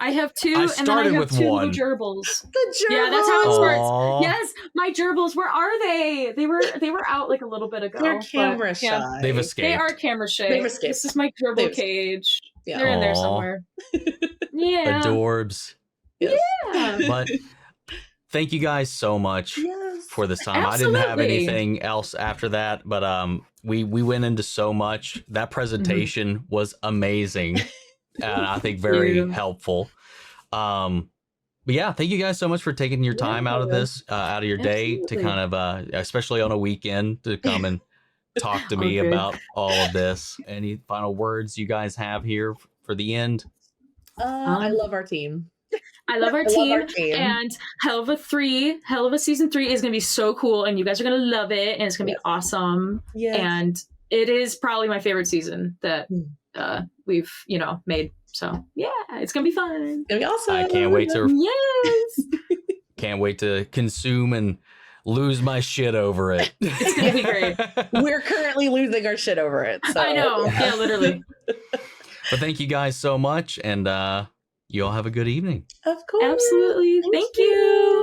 I have 2, I and then I have with 2 one. gerbils. The gerbils. Yeah, that's how it starts. Yes, my gerbils. Where are they? They were out like a little bit ago. They're camera shy. Yeah. They've escaped. They are camera shy. They've escaped. This is my gerbil cage. Yeah. They're in there somewhere. Yeah. Adorbs. Yes. Yeah. But thank you guys so much for this time. I didn't have Absolutely. anything else after that, but we went into so much. That presentation was amazing, and I think very helpful. But yeah, thank you guys so much for taking your time out of this, out of your day to Absolutely. kind of, especially on a weekend, to come and talk to me All good. about all of this. Any final words you guys have here for the end? I love our team. I love our team. And Helluva season 3 is going to be so cool, and you guys are going to love it, and it's going to be awesome. Yes. And it is probably my favorite season that we've, made. So yeah, it's going to be fun. It's going to be awesome. I can't wait to Yes. can't wait to consume and lose my shit over it. It's going to be great. We're currently losing our shit over it. So. I know. Yeah, literally. But thank you guys so much, and you all have a good evening. Of course. Absolutely. Thank you.